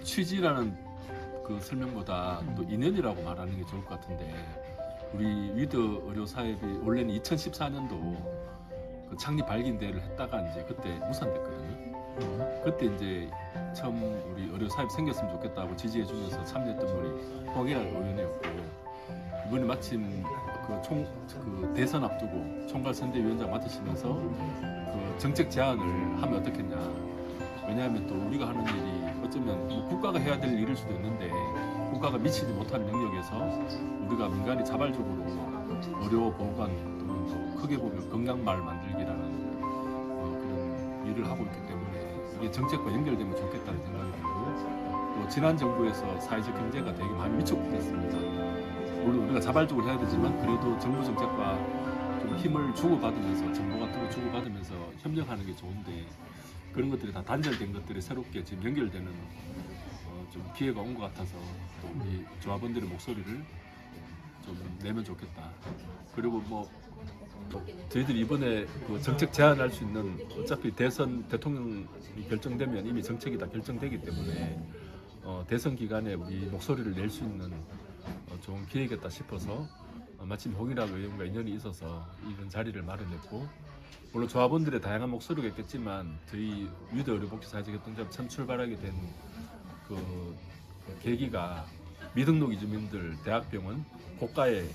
취지라는 그 설명보다 또 인연이라고 말하는 게 좋을 것 같은데, 우리 위드 의료 사업이 원래는 2014년도 그 창립 발기인대회를 했다가 이제 그때 무산됐거든요. 그때 이제 처음 우리 의료 사업 생겼으면 좋겠다고 지지해 주면서 참여했던 분이 홍일학 의원이었고, 이번에 마침 그 대선 앞두고 총괄선대위원장 맡으시면서 그 정책 제안을 하면 어떻겠냐. 왜냐하면 또 우리가 하는 일이 어쩌면 뭐 국가가 해야 될 일일 수도 있는데, 국가가 미치지 못한 영역에서 우리가 민간이 자발적으로 의료 보건 또는 또 크게 보면 건강마을 만들기라는 그런 일을 하고 있기 때문에 이게 정책과 연결되면 좋겠다는 생각이 들고, 또 지난 정부에서 사회적 경제가 되게 많이 미쳤고 있습니다. 물론 우리가 자발적으로 해야 되지만 그래도 정부 정책과 좀 힘을 주고받으면서, 정보 같은 거 주고받으면서 협력하는 게 좋은데, 그런 것들이 다 단절된 것들이 새롭게 지금 연결되는 좀 기회가 온 것 같아서 또 우리 조합원들의 목소리를 좀 내면 좋겠다. 그리고 뭐 저희들이 이번에 그 정책 제안할 수 있는, 어차피 대통령이 결정되면 이미 정책이 다 결정되기 때문에 대선 기간에 우리 목소리를 낼 수 있는 좋은 기회겠다 싶어서 마침 홍일학 의원과 인연이 있어서 이런 자리를 마련했고, 물론 조합원들의 다양한 목소리가 있겠지만 저희 위드 의료복지사회적협동조합 처음 출발하게 된 그 계기가 미등록 이주민들 대학병원 고가의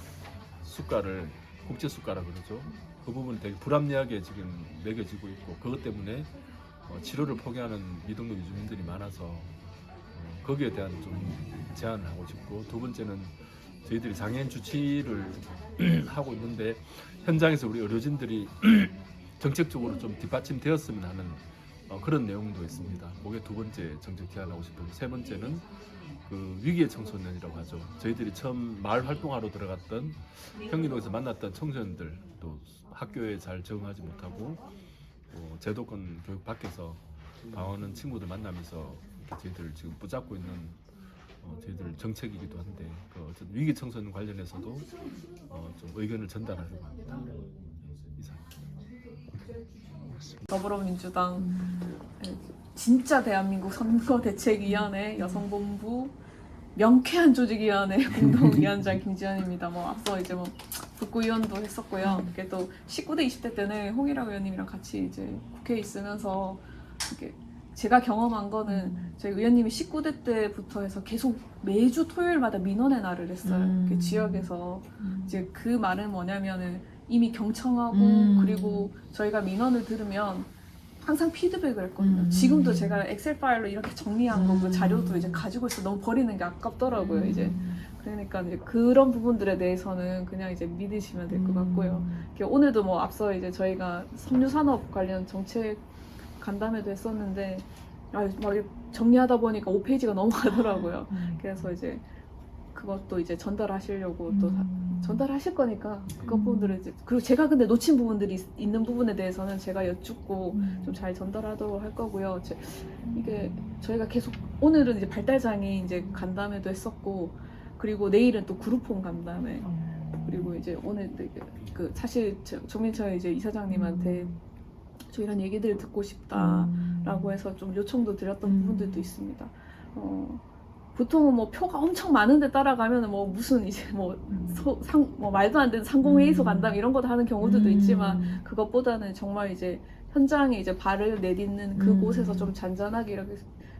수가를 국제 수가라 그러죠. 그 부분이 되게 불합리하게 지금 매겨지고 있고, 그것 때문에 치료를 포기하는 미등록 이주민들이 많아서 거기에 대한 좀 제안을 하고 싶고, 두 번째는 저희들이 장애인 주치를 하고 있는데 현장에서 우리 의료진들이 정책적으로 좀 뒷받침되었으면 하는 그런 내용도 있습니다. 그게 두 번째 정책 제안하고 싶은. 세 번째는 그 위기의 청소년이라고 하죠. 저희들이 처음 마을 활동하러 들어갔던 평균동에서 만났던 청소년들, 또 학교에 잘 적응하지 못하고 제도권 교육 밖에서 방황하는 친구들 만나면서 저희들 지금 붙잡고 있는 저희들 정책이기도 한데, 어쨌든 위기 청소년 관련해서도 좀 의견을 전달하려고 합니다. 이상. 더불어민주당 진짜 대한민국 선거대책위원회 여성본부 명쾌한 조직위원회 공동위원장 김지연입니다. 뭐 앞서 이제 뭐 북구위원도 했었고요. 이렇게 또 19대 20대 때는 홍일학 의원님이랑 같이 이제 국회에 있으면서 이렇게 제가 경험한 거는 저희 의원님이 19대 때부터 해서 계속 매주 토요일마다 민원의 날을 했어요. 이렇게 지역에서 이제 그 말은 뭐냐면은 이미 경청하고 그리고 저희가 민원을 들으면 항상 피드백을 했거든요. 지금도 제가 엑셀 파일로 이렇게 정리한 거 그 자료도 이제 가지고 있어. 너무 버리는 게 아깝더라고요. 이제 그러니까 이제 그런 부분들에 대해서는 그냥 이제 믿으시면 될 것 같고요. 오늘도 뭐 앞서 이제 저희가 섬유산업 관련 정책 간담회도 했었는데 막 정리하다 보니까 5페이지가 넘어가더라고요. 그래서 이제 그것도 이제 전달하시려고 또 전달하실 거니까 그 부분들을 이제, 그리고 제가 근데 놓친 부분들이 있는 부분에 대해서는 제가 여쭙고 좀 잘 전달하도록 할 거고요. 이게 저희가 계속 오늘은 이제 발달장애 이제 간담회도 했었고, 그리고 내일은 또 그룹홈 간담회, 그리고 이제 오늘 그 사실 정민철 이제 이사장님한테 저 이런 얘기들을 듣고 싶다라고 해서 좀 요청도 드렸던 부분들도 있습니다. 보통은 뭐 표가 엄청 많은데 따라가면 뭐 무슨 이제 뭐 말도 안 되는 상공회의소 간담 이런 거 하는 경우들도 있지만, 그것보다는 정말 이제 현장에 이제 발을 내딛는 그곳에서 좀 잔잔하게 이렇게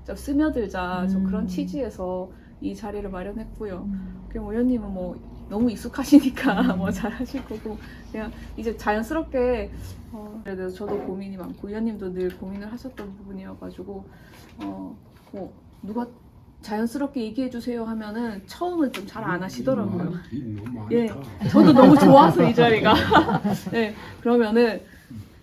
좀 스며들자, 좀 그런 취지에서 이 자리를 마련했고요. 그리고 의원님은 뭐 너무 익숙하시니까 뭐 잘하실 거고, 그냥 이제 자연스럽게 그래도 저도 고민이 많고 의원님도 늘 고민을 하셨던 부분이어가지고 뭐 누가 자연스럽게 얘기해 주세요 하면은 처음은 좀 잘 안 하시더라고요. 예, 저도 너무 좋아서 이 자리가. 네, 그러면은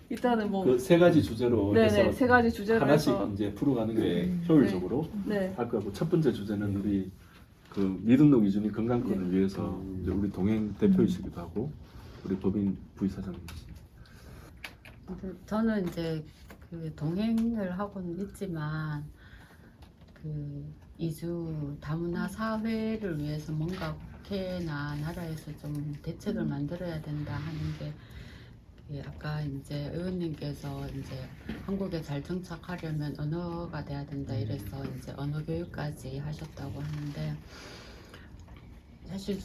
일단은 뭐 그 세 가지 주제로 네네, 세 가지 주제로 하나씩 해서 이제 풀어가는 게 효율적으로 네. 할 거고, 첫 번째 주제는 우리 그 미등록 이주민 건강권을 위해서 이제 우리 동행 대표이시기도 하고 우리 법인 부이사장님이시. 저는 이제 그 동행을 하고는 있지만 그 이주 다문화 사회를 위해서 뭔가 국회나 나라에서 좀 대책을 만들어야 된다 하는 게 예, 아까 이제 의원님께서 이제 한국에 잘 정착하려면 언어가 돼야 된다 이래서 이제 언어 교육까지 하셨다고 하는데 사실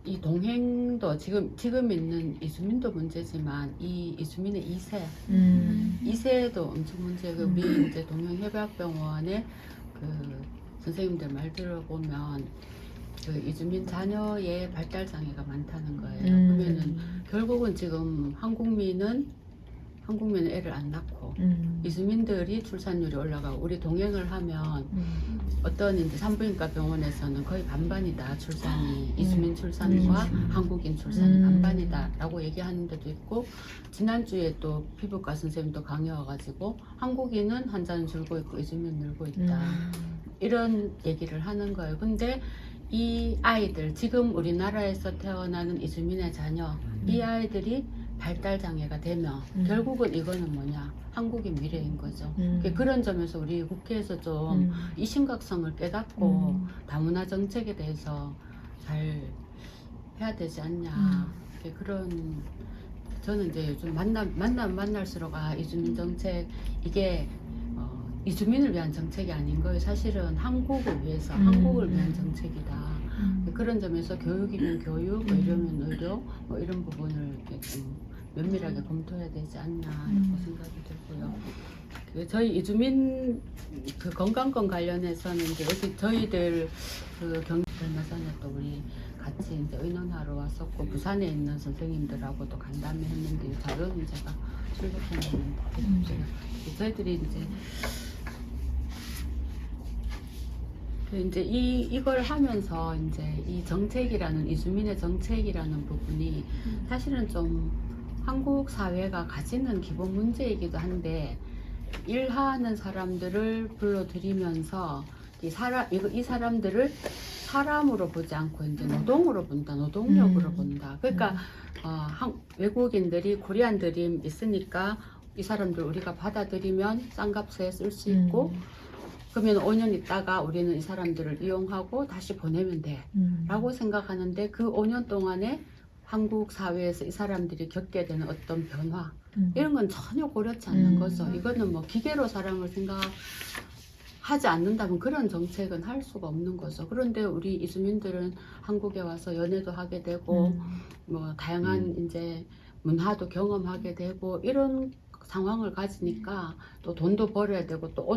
이 동행도 지금 있는 이주민도 문제지만 이 이주민의 2세도 엄청 문제고 우리 이제 동행협약병원의 그 선생님들 말 들어보면 그 이주민 자녀의 발달 장애가 많다는 거예요. 그러면은 결국은 지금 한국민은 애를 안 낳고 이주민들이 출산율이 올라가고 우리 동행을 하면 어떤 이제 산부인과 병원에서는 거의 반반이다 출산이 이주민 출산과 한국인 출산이 반반이다라고 얘기하는 데도 있고 지난주에 또 피부과 선생님도 강의 와가지고 한국인은 환자는 줄고 있고 이주민 늘고 있다 이런 얘기를 하는 거예요. 근데 이 아이들 지금 우리나라에서 태어나는 이주민의 자녀 이 아이들이 발달 장애가 되면 결국은 이거는 뭐냐 한국의 미래인 거죠. 그런 점에서 우리 국회에서 좀 이 심각성을 깨닫고 다문화 정책에 대해서 잘 해야 되지 않냐 그런 저는 이제 요즘 만날수록 이주민 정책 이게 이주민을 위한 정책이 아닌 거예요. 사실은 한국을 위해서 한국을 위한 정책이다. 그런 점에서 교육이면 교육, 의료면 의료 뭐 이런 부분을 이렇게 좀 면밀하게 검토해야 되지 않나 이렇게 생각이 들고요. 저희 이주민 그 건강권 관련해서는 이제 여기 저희들 그 경기 얼마 전에 또 우리 같이 이제 의논하러 왔었고 부산에 있는 선생님들하고도 간담회 했는데 자료는 제가 출력해놨는데 저희들이 이제 이걸 하면서 이제 이 정책이라는 이주민의 정책이라는 부분이 사실은 좀 한국 사회가 가지는 기본 문제이기도 한데 일하는 사람들을 불러들이면서 이 사람들을 사람으로 보지 않고 이제 노동으로 본다, 노동력으로 본다. 그러니까 외국인들이 코리안 드림 있으니까 이 사람들 우리가 받아들이면 싼 값에 쓸 수 있고 그러면 5년 있다가 우리는 이 사람들을 이용하고 다시 보내면 돼 라고 생각하는데 그 5년 동안에 한국 사회에서 이 사람들이 겪게 되는 어떤 변화 이런 건 전혀 고려치 않는 거죠. 이거는 뭐 기계로 사람을 생각하지 않는다면 그런 정책은 할 수가 없는 거죠. 그런데 우리 이주민들은 한국에 와서 연애도 하게 되고 뭐 다양한 이제 문화도 경험하게 되고 이런 상황을 가지니까 또 돈도 벌어야 되고 또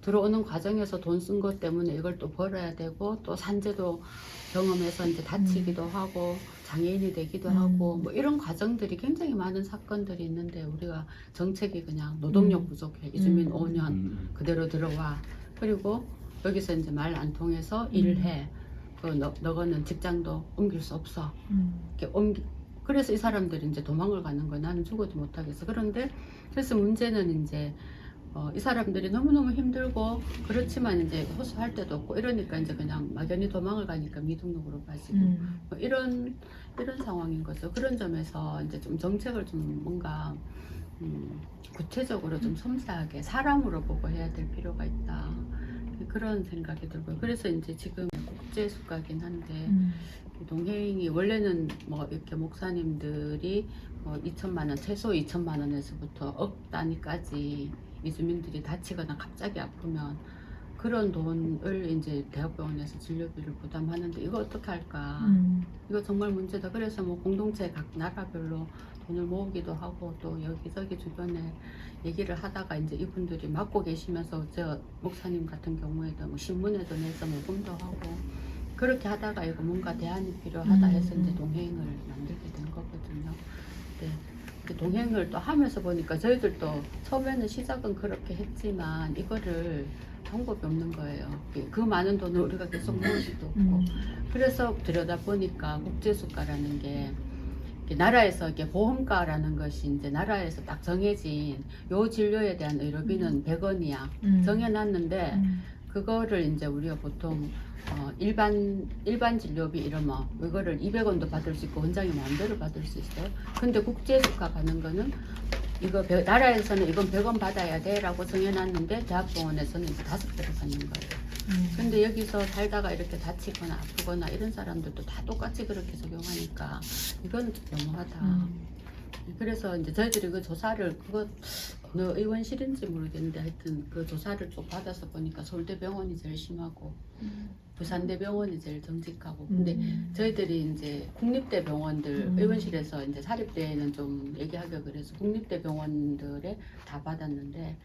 들어오는 과정에서 돈 쓴 것 때문에 이걸 또 벌어야 되고 또 산재도 경험해서 이제 다치기도 하고 장애인이 되기도 하고 뭐 이런 과정들이 굉장히 많은 사건들이 있는데 우리가 정책이 그냥 노동력 부족해 이주민 5년 그대로 들어와 그리고 여기서 이제 말 안 통해서 일을 해 너거는 직장도 옮길 수 없어 이렇게 그래서 이 사람들이 이제 도망을 가는 거야. 나는 죽어도 못하겠어. 그래서 문제는 이제 이 사람들이 너무너무 힘들고 그렇지만 이제 호소할 데도 없고 이러니까 이제 그냥 막연히 도망을 가니까 미등록으로 빠지고 뭐 이런 상황인 거죠. 그런 점에서 이제 좀 정책을 좀 뭔가 구체적으로 좀 섬세하게 사람으로 보고 해야 될 필요가 있다. 그런 생각이 들고요. 그래서 이제 지금 국제 수가긴 한데 동행이 원래는 뭐 이렇게 목사님들이 2천만 원 최소 2천만 원에서부터 억 단위까지 이주민들이 다치거나 갑자기 아프면 그런 돈을 이제 대학병원에서 진료비를 부담하는데 이거 어떻게 할까? 이거 정말 문제다. 그래서 뭐 공동체 각 나라별로 돈을 모으기도 하고 또 여기저기 주변에 얘기를 하다가 이제 이분들이 맡고 계시면서 저 목사님 같은 경우에도 뭐 신문에도 내서 모금도 하고 그렇게 하다가 이거 뭔가 대안이 필요하다 해서 이제 동행을 만들게 된 거거든요. 그 동행을 또 하면서 보니까 저희들도 처음에는 시작은 그렇게 했지만 이거를 방법이 없는 거예요. 그 많은 돈을 우리가 계속 모을 수도 없고 그래서 들여다보니까 국제수가라는 게 나라에서 이렇게 보험가라는 것이 이제 나라에서 딱 정해진 요 진료에 대한 의료비는 100원이야 정해놨는데 그거를 이제 우리가 보통 일반 진료비 이러면 이거를 200원도 받을 수 있고 원장이 마음대로 받을 수 있어요. 근데 국제수가 가는 거는 이거 나라에서는 이건 100원 받아야 돼 라고 정해놨는데 대학병원에서는 이제 5배를 받는 거예요. 근데 여기서 살다가 이렇게 다치거나 아프거나 이런 사람들도 다 똑같이 그렇게 적용하니까 이건 좀 너무하다. 그래서 이제 저희들이 그 조사를 그거 어느 의원실인지 모르겠는데 하여튼 그 조사를 좀 받아서 보니까 서울대병원이 제일 심하고 부산대병원이 제일 정직하고 근데 저희들이 이제 국립대 병원들 의원실에서 이제 사립대에는 좀 얘기하기가 그래서 국립대 병원들에 다 받았는데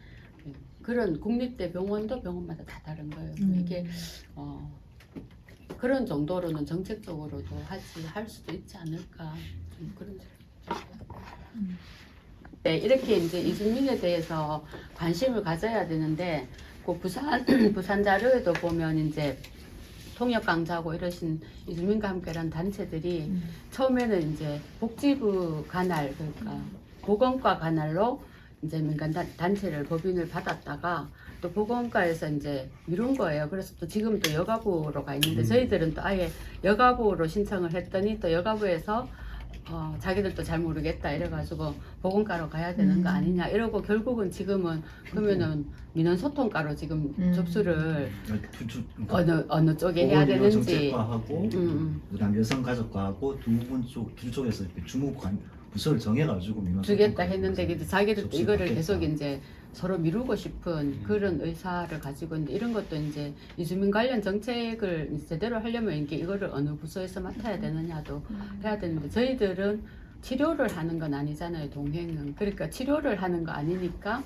그런 국립대 병원도 병원마다 다 다른 거예요. 이게 그런 정도로는 정책적으로도 할 수도 있지 않을까 좀 그런 생각. 네, 이렇게 이제 이주민에 대해서 관심을 가져야 되는데 그 부산 자료에도 보면 이제 통역 강자고 이러신 이주민과 함께라는 단체들이 처음에는 이제 복지부 관할 그러니까 보건과 관할로 이제 민간 단체를 법인을 받았다가 또 보건과에서 이제 미룬 거예요. 그래서 또 지금 또 여가부로 가 있는데 저희들은 또 아예 여가부로 신청을 했더니 또 여가부에서 자기들도 잘 모르겠다 이래가지고 보건과로 가야 되는 거 아니냐 이러고 결국은 지금은 그러면은 민원소통과로 지금 접수를 어느 쪽에 해야 되는지 정책과하고 그다음 여성가족과하고 두 쪽에서 이렇게 주무관 부서를 정해가지고 민원 주겠다 했는데 이제 자기들도 접수를 이거를 받겠다. 계속 이제 서로 미루고 싶은 그런 의사를 가지고 있는데 이런 것도 이제 이주민 관련 정책을 제대로 하려면 이거를 어느 부서에서 맡아야 되느냐도 해야 되는데 저희들은 치료를 하는 건 아니잖아요. 동행은 그러니까 치료를 하는 거 아니니까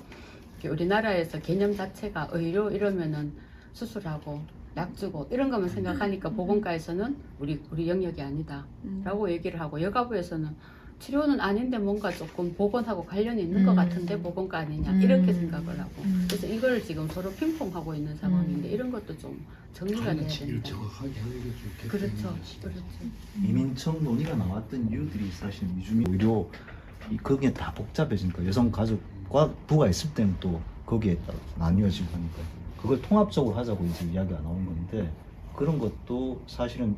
우리나라에서 개념 자체가 의료 이러면은 수술하고 약 주고 이런 것만 생각하니까 보건과에서는 우리 영역이 아니다라고 얘기를 하고 여가부에서는 치료는 아닌데 뭔가 조금 보건하고 관련이 있는 것 같은데 보건과 아니냐 이렇게 생각을 하고 그래서 이걸 지금 서로 핑퐁하고 있는 상황인데 이런 것도 좀 정리가 돼야 방치를 된다. 정확하게 하는 게 좋겠다. 그렇죠. 이민청 논의가 나왔던 이유들이 사실 이주민 의료 거기에 다 복잡해지니까 여성가족과 부가 있을 때는 또 거기에 따라 나뉘어지고 하니까 그걸 통합적으로 하자고 이제 이야기가 나온 건데 그런 것도 사실은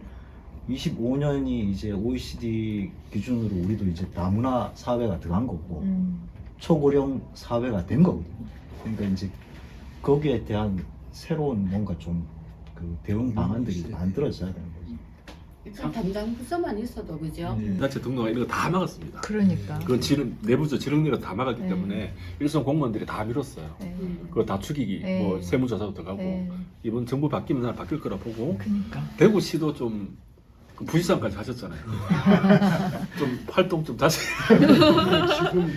25년이 이제 OECD 기준으로 우리도 이제 다문화 사회가 들어간 거고 초고령 사회가 된 거거든요. 그러니까 이제 거기에 대한 새로운 뭔가 좀 그 대응 방안들이 만들어져야 되는 거죠. 일단 담당 부서만 있어도 그죠? 단체 등록과 이런 거 다 막았습니다. 그러니까. 그 내부적 지능리가 다 막았기 네. 때문에 일선 공무원들이 다 밀었어요. 그거 다 죽이기, 네. 뭐 세무조사도 들어가고 이번 정부 바뀌면 날 바뀔 거라 보고 그러니까. 대구시도 좀 부시장까지 하셨잖아요. 좀 활동 좀 다시. 지금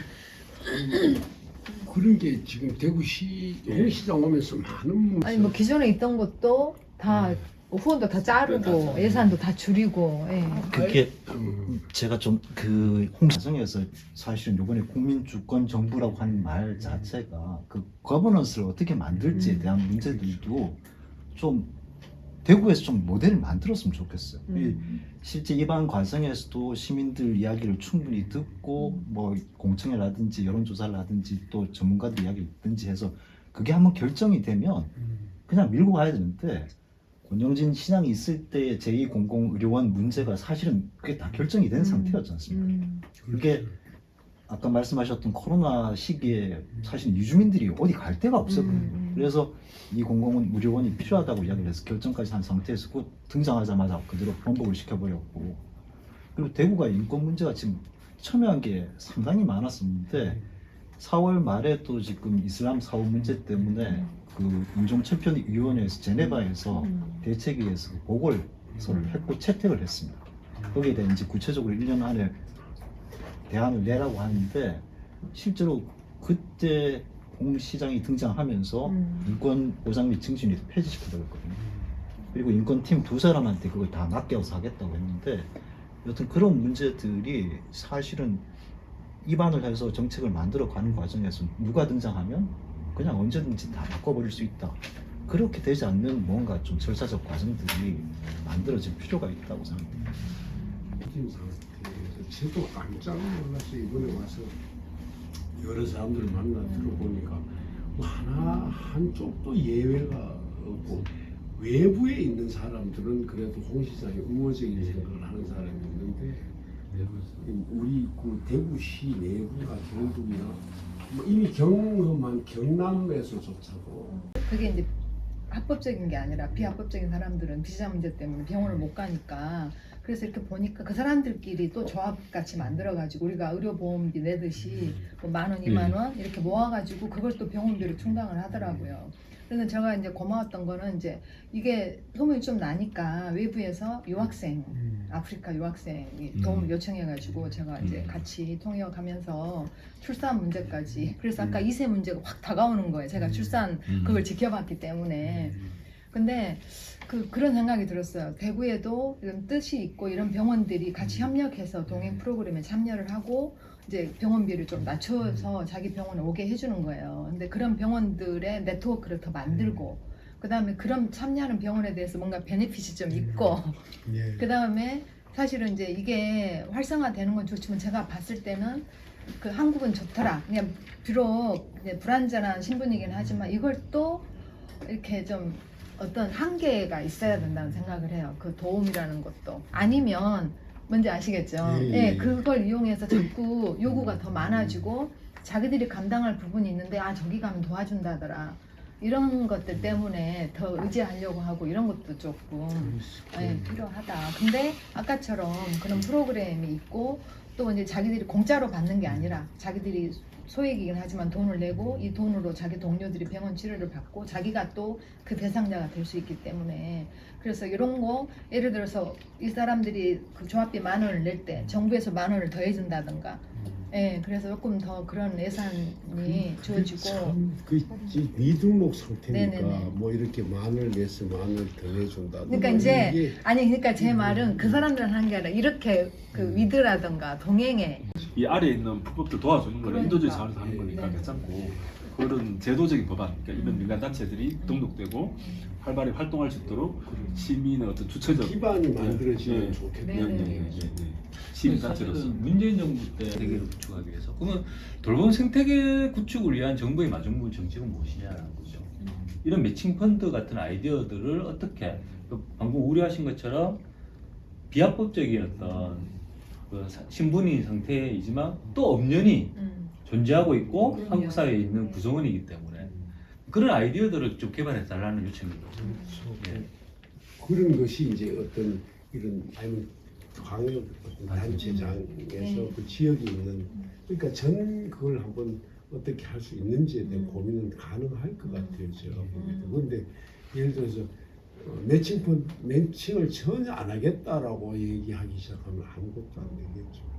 그런 게 지금 대구시 홍시장 오면서 많은 아니 뭐 기존에 있던 것도 다 후원도 다 자르고 네, 다 예산도 다 줄이고 예. 그게 제가 좀 그 홍시장에서 사실은 이번에 국민주권 정부라고 하는 말 자체가 그 거버넌스를 어떻게 만들지에 대한 문제들도 좀 대구에서 좀 모델을 만들었으면 좋겠어요. 실제 입안 과정에서도 시민들 이야기를 충분히 듣고 뭐 공청회라든지 여론조사를 하든지 또 전문가들 이야기를 듣든지 해서 그게 한번 결정이 되면 그냥 밀고 가야 되는데 권영진 시장이 있을 때 제2공공의료원 문제가 사실은 그게 다 결정이 된 상태였지 않습니까? 그게 아까 말씀하셨던 코로나 시기에 사실 이주민들이 어디 갈 데가 없었거든요. 그래서 이 공공은 의료원이 필요하다고 이야기를 해서 결정까지 한 상태에서 곧 등장하자마자 그대로 번복을 시켜버렸고 그리고 대구가 인권 문제가 지금 첨예한 게 상당히 많았었는데 4월 말에 또 지금 이슬람 사후 문제 때문에 그 인종체편위원회에서 제네바에서 대책위에서 보고서를 했고 채택을 했습니다. 거기에 대해 이제 구체적으로 1년 안에 대안을 내라고 하는데 실제로 그때 홍 시장이 등장하면서 인권 보장 및 증진이 폐지시켜버렸거든요. 그리고 인권팀 2사람한테 그걸 다 맡겨서 하겠다고 했는데 여튼 그런 문제들이 사실은 입안을 해서 정책을 만들어 가는 과정에서 누가 등장하면 그냥 언제든지 다 바꿔버릴 수 있다. 그렇게 되지 않는 뭔가 좀 절차적 과정들이 만들어질 필요가 있다고 생각합니다. 저도 깜짝 놀라서 이번에 와서 여러 사람들을 만나 들어보니까 뭐 하나 한쪽도 예외가 없고 외부에 있는 사람들은 그래도 홍 시장이 우호적인 생각을 하는 사람이 있는데 우리 그 대구시 내부가 경북이나 뭐 이미 경험한 경남에서조차도 그게 이제 합법적인 게 아니라 비합법적인 사람들은 비자 문제 때문에 병원을 못 가니까 그래서 이렇게 보니까 그 사람들끼리 또 조합같이 만들어가지고 우리가 의료보험비 내듯이 뭐 10,000원, 20,000원 이렇게 모아가지고 그걸 또 병원비로 충당을 하더라고요. 그래서 제가 이제 고마웠던 거는 이제 이게 소문이 좀 나니까 외부에서 유학생, 아프리카 유학생이 도움을 요청해가지고 제가 이제 같이 통역하면서 출산 문제까지 그래서 아까 2세 문제가 확 다가오는 거예요. 제가 출산 그걸 지켜봤기 때문에. 근데 그런 생각이 들었어요. 대구에도 이런 뜻이 있고 이런 병원들이 같이 협력해서 동행 프로그램에 참여를 하고 이제 병원비를 좀 낮춰서 자기 병원에 오게 해주는 거예요. 근데 그런 병원들의 네트워크를 더 만들고 그 다음에 그런 참여하는 병원에 대해서 뭔가 베네핏이 좀 있고 예. 그 다음에 사실은 이제 이게 활성화되는 건 좋지만 제가 봤을 때는 그 한국은 좋더라. 그냥 비록 이제 불완전한 신분이긴 하지만 이걸 또 이렇게 좀 어떤 한계가 있어야 된다는 생각을 해요. 그 도움이라는 것도 아니면 뭔지 아시겠죠? 예, 예, 예. 그걸 이용해서 자꾸 요구가 더 많아지고 자기들이 감당할 부분이 있는데 아 저기 가면 도와준다더라 이런 것들 때문에 더 의지하려고 하고 이런 것도 조금 필요하다. 근데 아까처럼 그런 프로그램이 있고 또 이제 자기들이 공짜로 받는 게 아니라 자기들이 소액이긴 하지만 돈을 내고 이 돈으로 자기 동료들이 병원 치료를 받고 자기가 또 그 대상자가 될 수 있기 때문에 그래서 이런 거 예를 들어서 이 사람들이 그 조합비 10,000원을 낼 때 정부에서 10,000원을 더해준다든가 예, 그래서 조금 더 그런 예산이 주어지고 그 미등록 상태니까 네네네. 뭐 이렇게 만을 내서 만을 더해준다. 그러니까 이제 아니 그러니까 제 말은 그 사람들은 하는 게 아니라 이렇게 그 위드라든가 동행에 이 아래에 있는 불법들 도와주는 거는 그러니까. 인도주의 차원에서 하는 거니까 네. 괜찮고 그런 제도적인 법안, 그러니까 이런 민간단체들이 등록되고 활발히 활동할 수 있도록 시민의 어떤 주체적 기반이 만들어지면 예. 좋겠네요. 네네. 시민단체로서 사실은 문재인 정부 때 생태계를 구축하기 위해서 그러면 돌봄 생태계 구축을 위한 정부의 마중물 정책은 무엇이냐라는 거죠. 이런 매칭 펀드 같은 아이디어들을 어떻게 방금 우려하신 것처럼 비합법적인 어떤 그 신분인 상태이지만 또 엄연히 존재하고 있고 그럼요. 한국 사회에 있는 구성원이기 때문에 그런 아이디어들을 좀 개발해 달라는 요청입니다. 예. 그런 것이 이제 어떤 이런 아니면 광역 어떤 단체장에서 네. 그 지역에 있는 그러니까 전 그걸 한번 어떻게 할 수 있는지에 대한 고민은 가능할 것 같아요. 제가 보기에도. 그런데 예를 들어서 매칭을 전혀 안 하겠다라고 얘기하기 시작하면 아무것도 안 되겠죠.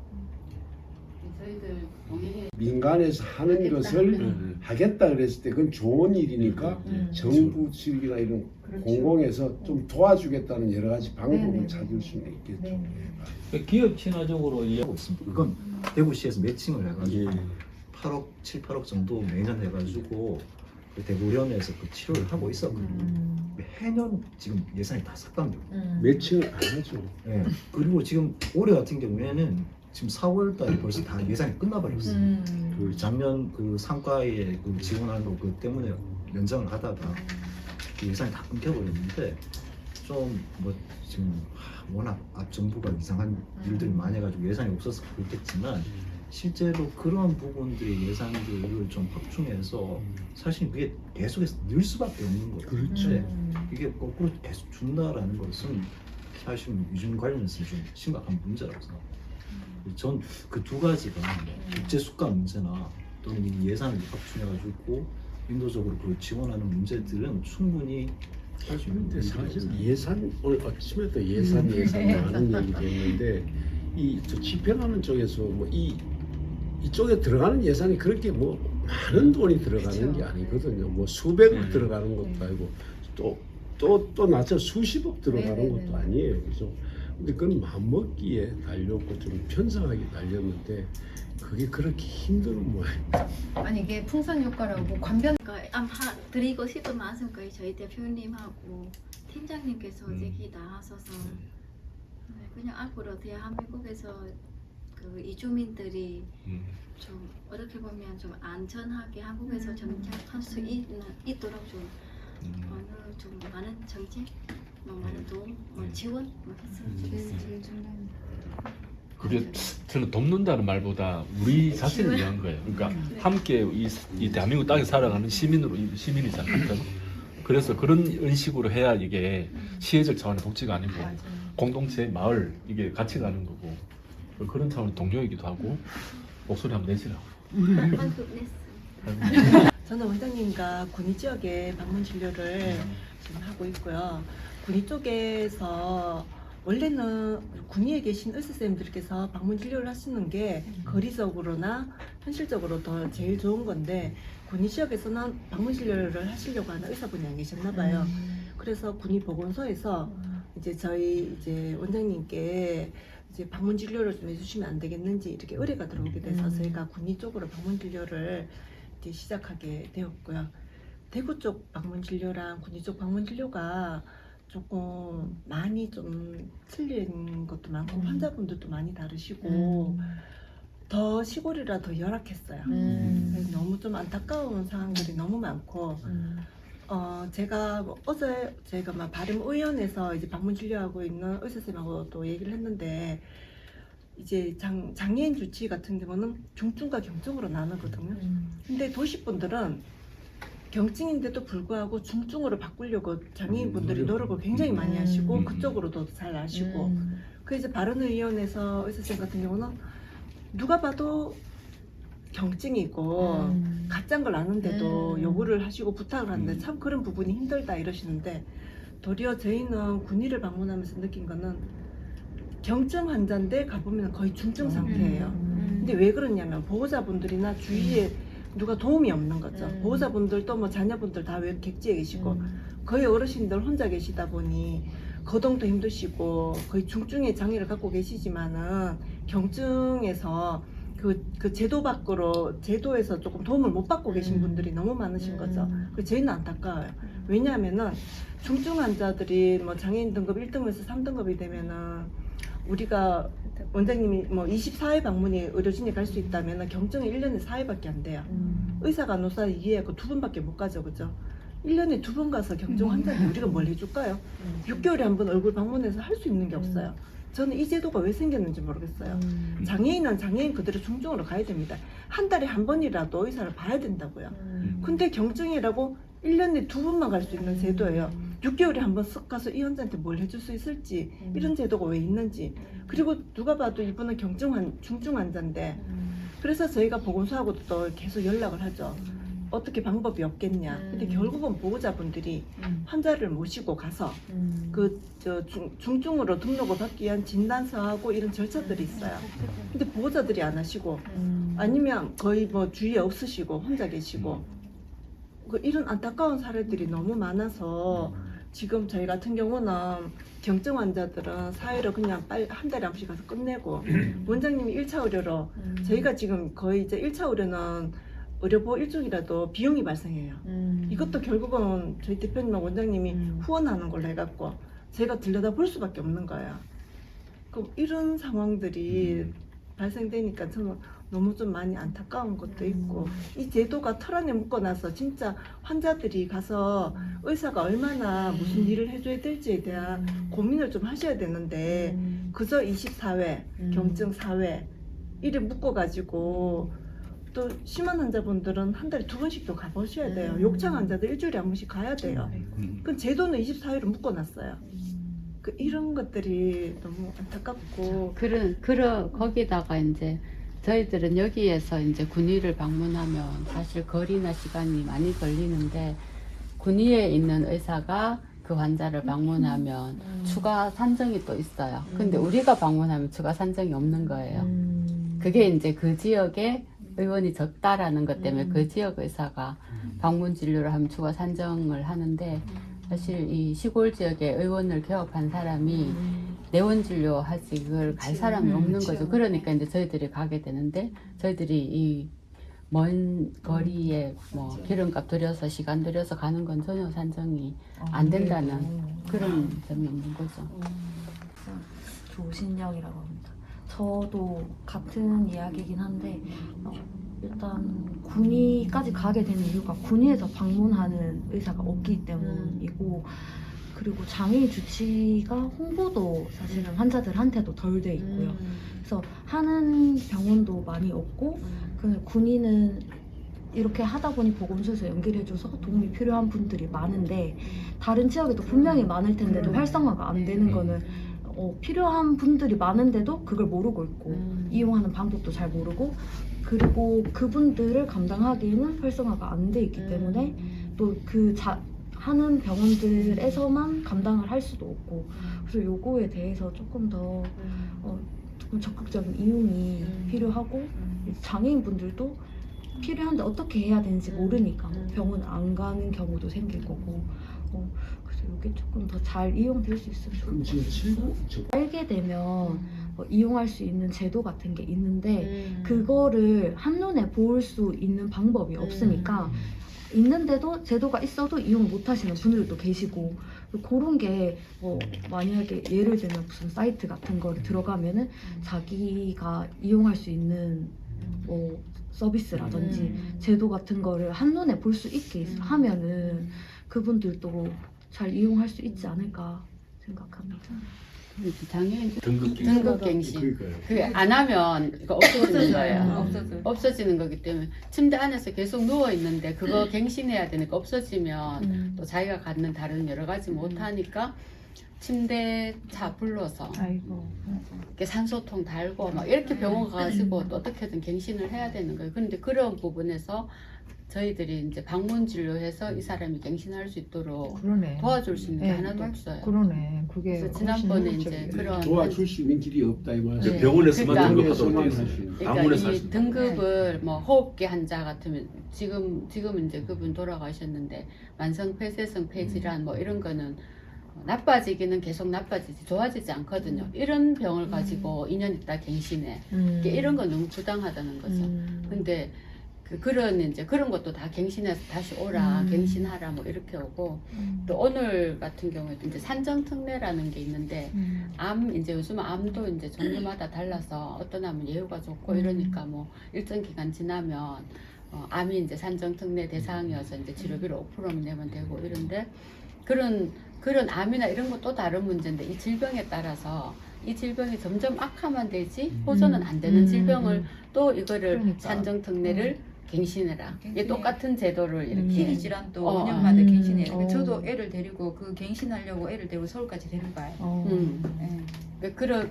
저희들 동행에 민간에서 하는 것을 하겠다 그랬을 때 그건 좋은 일이니까 정부 측이나 이런 그렇죠. 공공에서 좀 도와주겠다는 여러 가지 방법을 네네네. 찾을 수는 있겠죠. 네. 기업 친화적으로 하고 있습니다. 그건 대구시에서 매칭을 해가지고 예. 8억, 7, 8억 정도 매년 해가지고 그 대구련에서 그 치료를 하고 있었거든요. 해년 지금 예산이 다 삭감되고. 매칭을 안 하죠. 예. 그리고 지금 올해 같은 경우에는 지금 4월 달에 벌써 다 예산이 끝나버렸어요. 그 작년 그 상과에 그 지원한 거 그 때문에 연장을 하다가 그 예산이 다 끊겨버렸는데 좀 뭐 지금 워낙 앞 정부가 이상한 일들이 많이 해가지고 예산이 없어서 그렇겠지만 실제로 그런 부분들의 예산들을 좀 확충해서 사실 그게 계속해서 늘 수밖에 없는 거예요. 그렇죠. 근데 이게 거꾸로 계속 준다라는 것은 사실 유증 관련해서 좀 심각한 문제라고 생각합니다. 전 그 두 가지가 국제 수가 문제나 또는 이 예산을 확충해가지고 인도적으로 그 지원하는 문제들은 충분히 할 수 있는 근데 사실 문제라고 예산 오늘 아침에도 예산 많은 얘기도 했는데 이저 집행하는 쪽에서 뭐 이쪽에 들어가는 예산이 그렇게 뭐 많은 돈이 들어가는 그쵸. 게 아니거든요. 뭐 수백억 들어가는 것도 아니고 또 낮춰 수십억 들어가는 네네네. 것도 아니에요. 그죠? 근데 그건 마음먹기에 달렸고 좀 편성하게 달렸는데 그게 그렇게 힘든 모양입니다. 아니 이게 풍선 효과라고 관변 드리고 싶은 말씀까지 저희 대표님하고 팀장님께서 여기 나와서서 그냥 앞으로 대한민국에서 그 이주민들이 좀 어떻게 보면 좀 안전하게 한국에서 정착할 수 있도록 좀 어느 좀 많은 정책, 뭐 많은 도움, 뭐 지원 뭐 했으면 좋겠습니다. 그게 저는 돕는다는 말보다 우리 자신을 위한 거예요. 그러니까 함께 이 대한민국 땅에 살아가는 시민이잖아요. 그래서 그런 식으로 해야 이게 시혜적 차원의 복지가 아니고 공동체, 마을 이게 같이 가는 거고 그런 차원의 동료이기도 하고 목소리 한번 내시라고. 한국 냈어. 저는 원장님과 군위 지역에 방문 진료를 지금 하고 있고요. 군위 쪽에서 원래는 군위에 계신 의사 선생님들께서 방문 진료를 하시는 게 거리적으로나 현실적으로 더 제일 좋은 건데 군위 지역에서는 방문 진료를 하시려고 하는 의사분이 안 계셨나 봐요. 그래서 군위 보건소에서 이제 저희 이제 원장님께 이제 방문 진료를 좀 해주시면 안 되겠는지 이렇게 의뢰가 들어오게 돼서 저희가 군위 쪽으로 방문 진료를 이제 시작하게 되었고요. 대구 쪽 방문 진료랑 군위 쪽 방문 진료가 조금 많이 좀 틀린 것도 많고 환자분들도 많이 다르시고 더 시골이라 더 열악했어요. 그래서 너무 좀 안타까운 상황들이 너무 많고 제가 어제 제가 막 발음의원에서 이제 방문 진료하고 있는 의사 선생님하고 또 얘기를 했는데 이제 장애인 주치 같은 경우는 중증과 경증으로 나누거든요. 근데 도시분들은 경증인데도 불구하고 중증으로 바꾸려고 장애인분들이 노력을 굉장히 많이 하시고 그쪽으로도 잘 아시고 그래서 발언의원에서 의사 선생님 같은 경우는 누가 봐도 경증이고 가짜인 걸 아는데도 요구를 하시고 부탁을 하는데 참 그런 부분이 힘들다 이러시는데 도리어 저희는 군위를 방문하면서 느낀 거는 경증 환자인데 가보면 거의 중증 상태예요. 근데 왜 그러냐면 보호자분들이나 주위에 누가 도움이 없는 거죠. 보호자분들도 뭐 자녀분들 다 왜 객지에 계시고 거의 어르신들 혼자 계시다 보니 거동도 힘드시고 거의 중증의 장애를 갖고 계시지만은 경증에서 그 제도 밖으로 제도에서 조금 도움을 못 받고 계신 분들이 너무 많으신 거죠. 그 저희는 안타까워요. 왜냐하면은 중증 환자들이 뭐 장애인 등급 1등급에서 3등급이 되면은 우리가 원장님이 뭐 24회 방문이 의료진이 갈 수 있다면 경증이 1년에 4회밖에 안 돼요. 의사 간호사 이해하고 2분밖에 못 가죠, 그죠? 1년에 2번 가서 경증 환자한테 우리가 뭘 해줄까요? 6개월에 한 번 얼굴 방문해서 할 수 있는 게 없어요. 저는 이 제도가 왜 생겼는지 모르겠어요. 장애인은 장애인 그대로 중증으로 가야 됩니다. 한 달에 한 번이라도 의사를 봐야 된다고요. 근데 경증이라고 1년에 2번만 갈 수 있는 제도예요. 6개월에 한 번 쓱 가서 이 환자한테 뭘 해줄 수 있을지 이런 제도가 왜 있는지 그리고 누가 봐도 이분은 중증 환자인데 그래서 저희가 보건소하고도 또 계속 연락을 하죠. 어떻게 방법이 없겠냐. 근데 결국은 보호자분들이 환자를 모시고 가서 중증으로 등록을 받기 위한 진단서하고 이런 절차들이 있어요. 근데 보호자들이 안 하시고 아니면 거의 뭐 주위에 없으시고 혼자 계시고 이런 안타까운 사례들이 너무 많아서 지금 저희 같은 경우는 경증 환자들은 사회로 그냥 빨리 한 달에 한 번씩 가서 끝내고 원장님이 1차 의료로 저희가 지금 거의 이제 1차 의료는 의료보호 일종이라도 비용이 발생해요. 이것도 결국은 저희 대표님하고 원장님이 후원하는 걸로 해갖고 제가 들여다 볼 수밖에 없는 거예요. 그럼 이런 상황들이 발생되니까 저는 너무 좀 많이 안타까운 것도 있고 이 제도가 틀 안에 묶어놔서 진짜 환자들이 가서 의사가 얼마나 무슨 일을 해줘야 될지에 대한 고민을 좀 하셔야 되는데 그저 24회, 경증 4회 이래 묶어가지고 또 심한 환자분들은 한 달에 2번씩도 가보셔야 돼요. 욕창 환자들 일주일에 한 번씩 가야 돼요. 그럼 제도는 24회로 묶어놨어요. 이런 것들이 너무 안타깝고 거기다가 이제 저희들은 여기에서 이제 군위를 방문하면 사실 거리나 시간이 많이 걸리는데 군위에 있는 의사가 그 환자를 방문하면 추가 산정이 또 있어요. 근데 우리가 방문하면 추가 산정이 없는 거예요. 그게 이제 그 지역에 의원이 적다라는 것 때문에 그 지역 의사가 방문 진료를 하면 추가 산정을 하는데 사실 이 시골 지역에 의원을 개업한 사람이 내원 진료 하지 그걸 갈 사람이 없는 거죠. 그러니까 이제 저희들이 가게 되는데 저희들이 이 먼 거리에 뭐 기름값 들여서 시간 들여서 가는 건 전혀 산정이 안 된다는 그런 점이 있는 거죠. 조신영이라고 합니다. 저도 같은 이야기이긴 한데 일단 군위까지 가게 되는 이유가 군위에서 방문하는 의사가 없기 때문이고 그리고 장애인 주치가 홍보도 사실은 환자들한테도 덜 돼 있고요. 그래서 하는 병원도 많이 없고 군위는 이렇게 하다 보니 보건소에서 연결해줘서 도움이 필요한 분들이 많은데 다른 지역에도 분명히 많을 텐데도 활성화가 안 되는 거는 필요한 분들이 많은데도 그걸 모르고 있고 이용하는 방법도 잘 모르고 그리고 그분들을 감당하기에는 활성화가 안 돼 있기 때문에 또 그 하는 병원들에서만 감당을 할 수도 없고 그래서 요거에 대해서 조금 더 조금 적극적인 이용이 필요하고 장애인분들도 필요한데 어떻게 해야 되는지 모르니까 병원 안 가는 경우도 생길 거고 그래서 이게 조금 더 잘 이용될 수 있으면 좋을 그럼 것 지금 같아요. 최고 알게 되면 이용할 수 있는 제도 같은 게 있는데 그거를 한눈에 볼 수 있는 방법이 없으니까 있는데도 제도가 있어도 이용 못 하시는 분들도 계시고 그런 게 만약에 예를 들면 무슨 사이트 같은 거를 들어가면은 자기가 이용할 수 있는 서비스라든지 제도 같은 거를 한눈에 볼 수 있게 하면은 그분들도 잘 이용할 수 있지 않을까 생각합니다. 장애인 등급갱신. 등급갱신. 그러니까요. 그게 안 하면 이거 없어지는 거예요. 없어져요. 없어지는 거기 때문에 침대 안에서 계속 누워 있는데 그거 갱신해야 되니까 없어지면 또 자기가 갖는 다른 여러 가지 못 하니까 침대 차 불러서 아이고. 이렇게 산소통 달고 막 이렇게 병원 가가지고 또 어떻게든 갱신을 해야 되는 거예요. 그런데 그런 부분에서 저희들이 이제 방문 진료해서 이 사람이 갱신할 수 있도록 그러네. 도와줄 수 있는 게 네. 하나도 없어요. 그러네. 그게 그래서 지난번에 훨씬 이제 효율적이네. 그런 도와줄 수 있는 길이 없다 이 말이죠. 네. 병원에서만 그러니까 등급하도록 되어 병원에서만 할 수 있어요. 있는. 그러니까 방문해서 할 수 이 있는. 등급을 뭐 호흡기 환자 같으면 지금 이제 그분 돌아가셨는데 만성 폐쇄성 폐질환 뭐 이런 거는 나빠지기는 계속 나빠지지 좋아지지 않거든요. 이런 병을 가지고 2년 있다 갱신해. 이런 건 너무 부당하다는 거죠. 근데 그런 것도 다 갱신해서 다시 오라, 갱신하라 뭐 이렇게 오고 또 오늘 같은 경우에도 이제 산정특례라는 게 있는데 이제 요즘 암도 이제 종류마다 달라서 어떤 암은 예후가 좋고 이러니까 뭐 일정 기간 지나면 암이 이제 산정특례 대상이어서 이제 치료비를 5% 내면 되고 이런데 그런 암이나 이런 거 또 다른 문제인데 이 질병에 따라서 이 질병이 점점 악화만 되지 호전은 안 되는 질병을 또 이거를 그러니까. 산정특례를 갱신해라. 이게 똑같은 제도를 이렇게 희귀 질환도 어, 5년마다 갱신해요. 어. 저도 애를 데리고 그 갱신하려고 애를 데리고 서울까지 데려가요.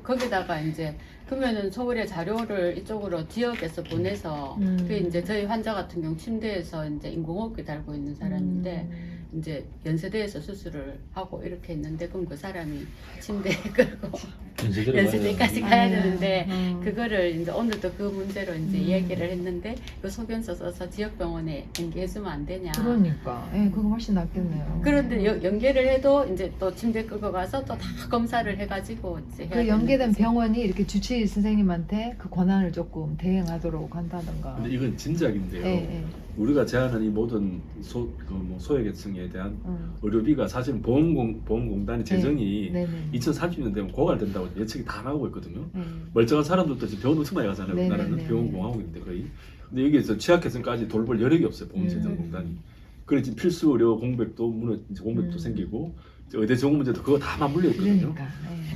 거기다가 이제 그러면은 서울에 자료를 이쪽으로 지역에서 보내서 그 이제 저희 환자 같은 경우 침대에서 이제 인공호흡기 달고 있는 사람인데 이제 연세대에서 수술을 하고 이렇게 했는데 그럼 그 사람이 침대에 끌고 연세대까지 가야 되는데 그거를 이제 오늘도 그 문제로 이제 이야기를 했는데 그 소견서 써서 지역병원에 연계해주면 안 되냐. 그러니까. 그거 훨씬 낫겠네요. 그런데 연계를 해도 이제 또 침대 끌고 가서 또 다 검사를 해가지고 이제 해야 그 연계된 되는 거지. 병원이 이렇게 주치의 선생님한테 그 권한을 조금 대행하도록 한다던가. 근데 이건 진작인데요. 예. 우리가 제안한 이 모든 소외계층에 대한 의료비가 사실은 보험공단의 재정이 네네. 2030년 되면 고갈된다고 예측이 다 나오고 있거든요. 네. 멀쩡한 사람들도 지금 병원 엄청 많이 가잖아요. 네네네. 우리나라는 병원공화국인데 거의. 근데 여기에서 취약계층까지 돌볼 여력이 없어요. 보험재정공단이. 그래서 지금 필수 의료 공백도 공백도 생기고 이제 의대 정원 문제도 그거 다 맞물려 있거든요. 그러니까.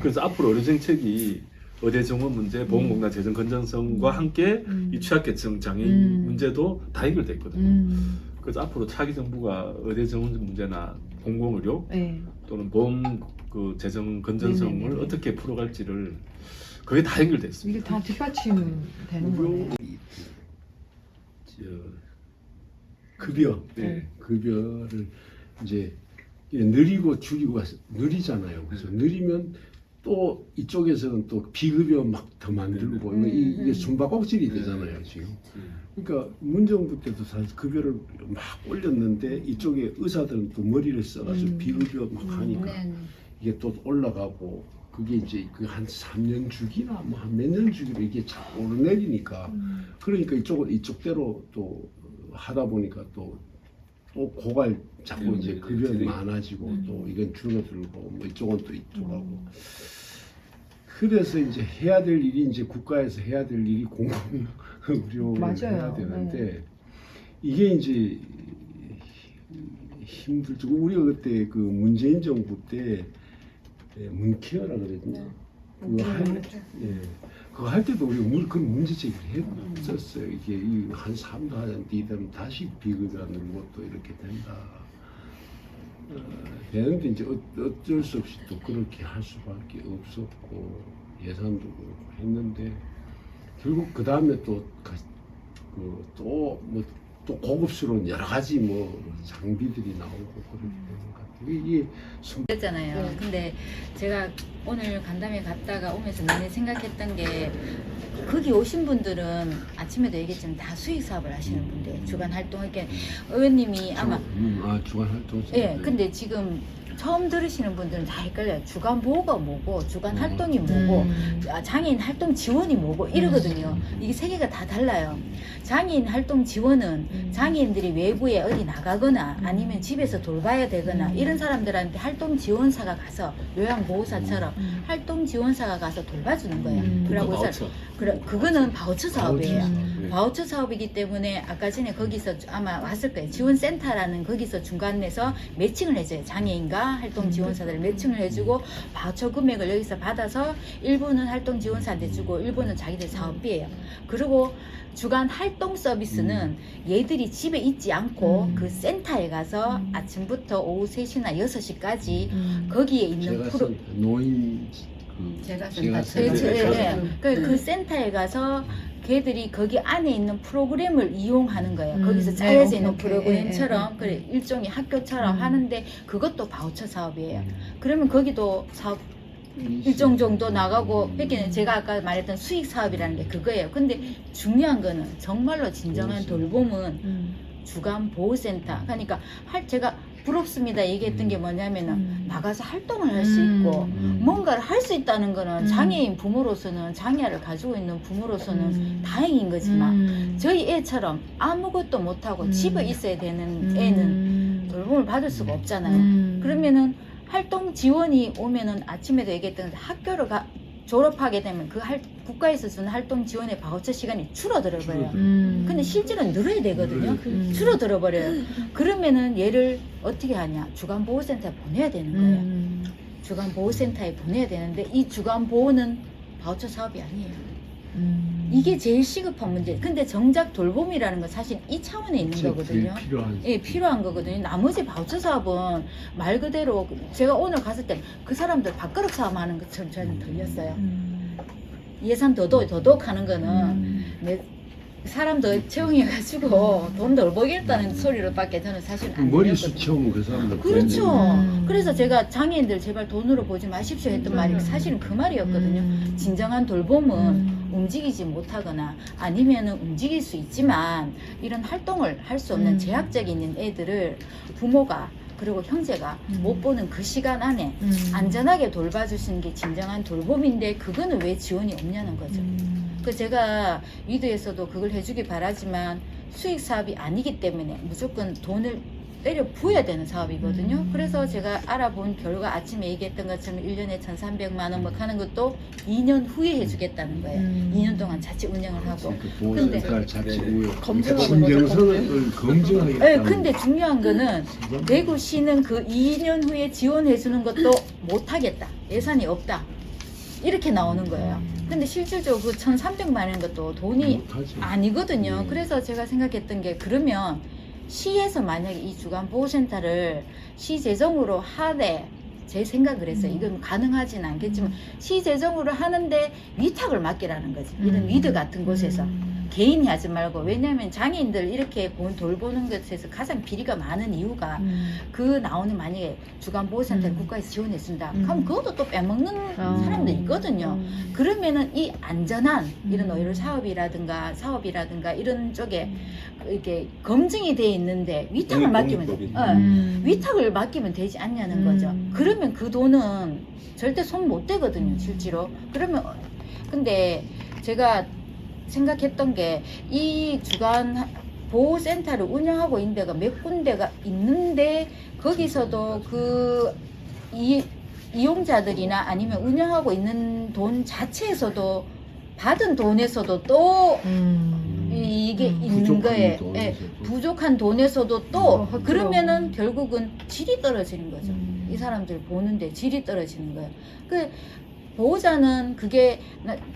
그래서 앞으로 의료 정책이 의대 정원 문제, 보험공단 재정 건전성과 함께 이 취약계층 장애인 문제도 다 해결됐거든요. 그래서 앞으로 차기 정부가 의대 정원 문제나 공공의료 네. 또는 보험 재정 건전성을 네네네. 어떻게 풀어갈지를 그게 다 연결됐습니다. 이게 다 뒷받침 되는 거네. 급여, 네. 급여를 이제 느리고 줄이고 느리잖아요. 그래서 느리면 또 이쪽에서는 또 비급여 막 더 만들고 이게 숨바꼭질이 되잖아요 지금. 그러니까 문정부 때도 사실 급여를 막 올렸는데 이쪽에 의사들은 또 머리를 써가지고 비급여 막 하니까 이게 또 올라가고 그게 이제 그 한 3년 주기나 뭐 한 몇 년 주기로 이게 자꾸 오르내리니까 그러니까 이쪽대로 또 하다 보니까 또 고갈 자꾸 이제 급여가 많아지고 또 이건 줄어들고 뭐 이쪽은 또 이쪽하고 그래서 이제 해야 될 일이 이제 국가에서 해야 될 일이 공공의료를 맞아요. 해야 되는데 네. 이게 이제 힘들죠. 우리가 그때 그 문재인 정부 때 문케어라 그랬나? 그거 그거 할 때도 우리 그런 문제제기를 했었어요. 이게 한 3도 하는 뒤되면 다시 비급여는 것도 이렇게 된다. 되는데 이제 어쩔 수 없이 또 그렇게 할 수밖에 없었고 예산도 그렇고 했는데 결국 그 다음에 또 고급스러운 여러 가지 뭐 장비들이 나오고 그렇게 되는 것 같아요. 이게 그랬잖아요. 네. 근데 제가 오늘 간담회 갔다가 오면서 많이 생각했던 게 거기 오신 분들은 아침에도 얘기했지만 다 수익 사업을 하시는 분들, 주간 활동 이렇게 의원님이 아마 주간 활동. 예, 근데 지금 처음 들으시는 분들은 다 헷갈려요. 주간 보호가 뭐고, 주간 활동이 뭐고, 장애인 활동 지원이 뭐고 이러거든요. 이게 세 개가 다 달라요. 장애인 활동 지원은 장애인들이 외부에 어디 나가거나 아니면 집에서 돌봐야 되거나 이런 사람들한테 활동 지원사가 가서 요양보호사처럼 활동 지원사가 가서 돌봐주는 거예요. 그러고 그거는 바우처 사업이에요. 바우처 사업이기 때문에 아까 전에 거기서 아마 왔을 거예요. 지원센터라는 거기서 중간에서 매칭을 해줘요. 장애인과 활동 지원사들을 매칭을 해주고 바우처 금액을 여기서 받아서 일부는 활동 지원사한테 주고 일부는 자기들 사업비예요. 그리고 주간 활동 서비스는 얘들이 집에 있지 않고 그 센터에 가서 아침부터 오후 3시나 6시까지 거기에 있는 노인 제가 그 센터에 가서 걔들이 거기 안에 있는 프로그램을 이용하는 거예요. 거기서 짜여져 있는 프로그램처럼 그래 일종의 학교처럼 하는데 그것도 바우처 사업이에요. 그러면 거기도 사업 일정 정도 나가고 그게 제가 아까 말했던 수익 사업이라는 게 그거예요. 근데 중요한 거는 정말로 진정한 돌봄은 주간 보호센터. 그러니까 제가 부럽습니다 얘기했던 게 뭐냐면은 나가서 활동을 할 수 있고 뭔가를 할 수 있다는 거는 장애인 부모로서는 장애를 가지고 있는 부모로서는 다행인 거지만 저희 애처럼 아무것도 못하고 집에 있어야 되는 애는 돌봄을 받을 수가 없잖아요. 그러면은 활동 지원이 오면은 아침에도 얘기했던 학교를 졸업하게 되면 국가에서 주는 활동 지원의 바우처 시간이 줄어들어 버려요. 근데 실제로는 늘어야 되거든요. 줄어들어 버려요. 그러면은 얘를 어떻게 하냐? 주간 보호센터에 보내야 되는 거예요. 주간 보호센터에 보내야 되는데 이 주간 보호는 바우처 사업이 아니에요. 이게 제일 시급한 문제. 근데 정작 돌봄이라는 건 사실 이 차원에 있는 거거든요. 필요한 거거든요. 나머지 바우처 사업은 말 그대로 제가 오늘 갔을 때 그 사람들 밥그릇 사업 하는 것처럼 저는 들렸어요. 예산 더덕 하는 거는 사람도 채용해가지고 돈 덜 벌겠다는 소리로밖에 저는 사실 안 머리숱 들렸거든요. 채우면 그 사람들 그렇죠. 그래서 제가 장애인들 제발 돈으로 보지 마십시오 했던 말이 사실은 그 말이었거든요. 진정한 돌봄은 움직이지 못하거나 아니면은 움직일 수 있지만 이런 활동을 할 수 없는 제약적이 있는 애들을 부모가 그리고 형제가 못 보는 그 시간 안에 안전하게 돌봐주시는 게 진정한 돌봄인데 그거는 왜 지원이 없냐는 거죠. 그 제가 위드에서도 그걸 해주기 바라지만 수익 사업이 아니기 때문에 무조건 돈을 때려 부어야 되는 사업이거든요. 그래서 제가 알아본 결과 아침에 얘기했던 것처럼 1년에 1,300만 원 뭐 하는 것도 2년 후에 해주겠다는 거예요. 2년 동안 자체 운영을 하고. 근데 진정성을 검증하겠다. 네, 근데 중요한 거는 대구시는 그 2년 후에 지원해주는 것도 못하겠다. 예산이 없다. 이렇게 나오는 거예요. 근데 실질적으로 그 1,300만 원 것도 돈이 아니거든요. 그래서 제가 생각했던 게 그러면 시에서 만약에 이 주간 보호센터를 시 재정으로 하되 제 생각을 했어요. 이건 가능하지는 않겠지만 시 재정으로 하는데 위탁을 맡기라는 거지. 이런 위드 같은 곳에서 개인이 하지 말고. 왜냐하면 장애인들 이렇게 돌보는 것에서 가장 비리가 많은 이유가 그 나오는 만약에 주간 보호센터를 국가에서 지원했습니다. 그럼 그것도 또 빼먹는 사람도 있거든요. 그러면은 이 안전한 이런 의료 사업이라든가 이런 쪽에 이렇게 검증이 돼 있는데 위탁을 맡기면 위탁을 맡기면 되지 않냐는 거죠. 그러면 그 돈은 절대 손 못 대거든요, 실제로. 그러면 근데 제가 생각했던 게 이 주간 보호센터를 운영하고 있는 데가 몇 군데가 있는데 거기서도 그 이용자들이나 아니면 운영하고 있는 돈 자체에서도 받은 돈에서도 또 이게 있는 거예요. 예, 부족한 돈에서도 또 그러면은 결국은 질이 떨어지는 거죠. 이 사람들 보는데 질이 떨어지는 거예요. 보호자는 그게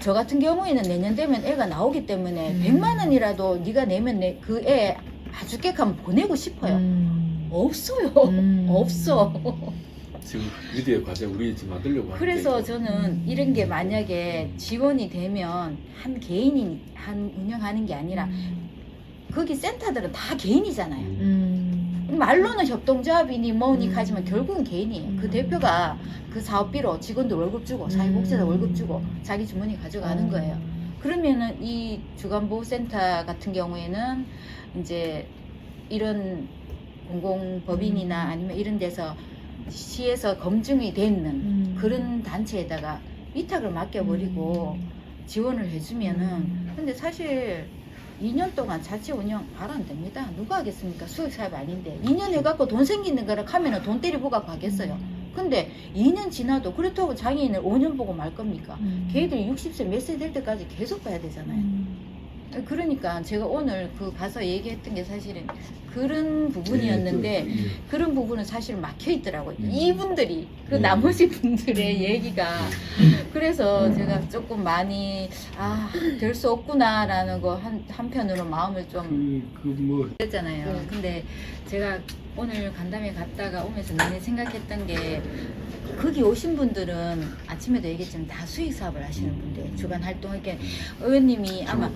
저 같은 경우에는 내년 되면 애가 나오기 때문에 100만 원이라도 네가 내면 그 애 아주 깨끗하면 보내고 싶어요. 없어요. 없어. 지금 위드의 과제 우리 지금 만들려고 하는데 그래서 이거. 저는 이런 게 만약에 지원이 되면 한 개인이 운영하는 게 아니라 거기 센터들은 다 개인이잖아요. 말로는 협동조합이니 뭐니 하지만 결국은 개인이에요. 그 대표가 그 사업비로 직원들 월급 주고 사회복지사 월급 주고 자기 주머니 가져가는 거예요. 그러면은 이 주간보호센터 같은 경우에는 이제 이런 공공법인이나 아니면 이런 데서 시에서 검증이 되는 그런 단체에다가 위탁을 맡겨버리고 지원을 해주면은 근데 사실 2년 동안 자체 운영 말 안 됩니다. 누가 하겠습니까? 수익사업 아닌데 2년 해갖고 돈 생기는 거라 하면은 돈 때리보고 하겠어요. 근데 2년 지나도 그렇다고 장애인을 5년 보고 말 겁니까? 걔들이 60세 몇 세 될 때까지 계속 봐야 되잖아요. 그러니까 제가 오늘 그 가서 얘기했던 게 사실은 그런 부분이었는데 그런 부분은 사실 막혀 있더라고요. 이분들이 그 나머지 분들의 얘기가 그래서 제가 조금 많이 될 수 없구나라는 거 한편으로 마음을 좀 뭐 그랬잖아요. 근데 제가 오늘 간담회 갔다가 오면서 내내 생각했던 게 거기 오신 분들은 아침에도 얘기했지만 다 수익 사업을 하시는 분들 주간 활동 이렇게 의원님이 아마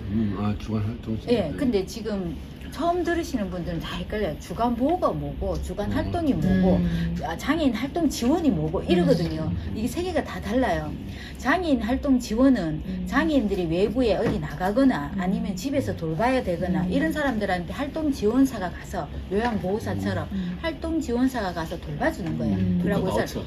주간 활동. 예 근데 지금 처음 들으시는 분들은 다 헷갈려요. 주간 보호가 뭐고 주간 활동이 뭐고 장애인 활동 지원이 뭐고 이러거든요. 이게 세 개가 다 달라요. 장애인 활동 지원은 장애인들이 외부에 어디 나가거나 아니면 집에서 돌봐야 되거나 이런 사람들한테 활동 지원사가 가서 요양보호사처럼 활동 지원사가 가서 돌봐주는 거예요. 그러고 바우처.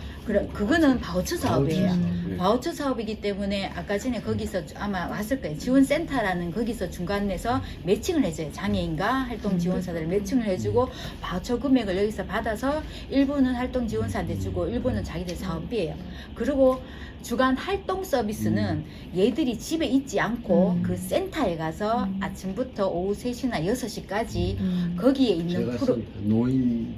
그거는 바우처 사업이에요. 네. 바우처 사업이기 때문에 아까 전에 거기서 아마 왔을 거예요. 지원센터라는 거기서 중간에서 매칭을 해줘요. 장애인과 활동 지원사들을 매칭을 해주고 바우처 금액을 여기서 받아서 일부는 활동 지원사한테 주고 일부는 자기들 사업비예요. 그리고 주간 활동 서비스는 얘들이 집에 있지 않고 그 센터에 가서 아침부터 오후 3시나 6시까지 거기에 있는 프로 노인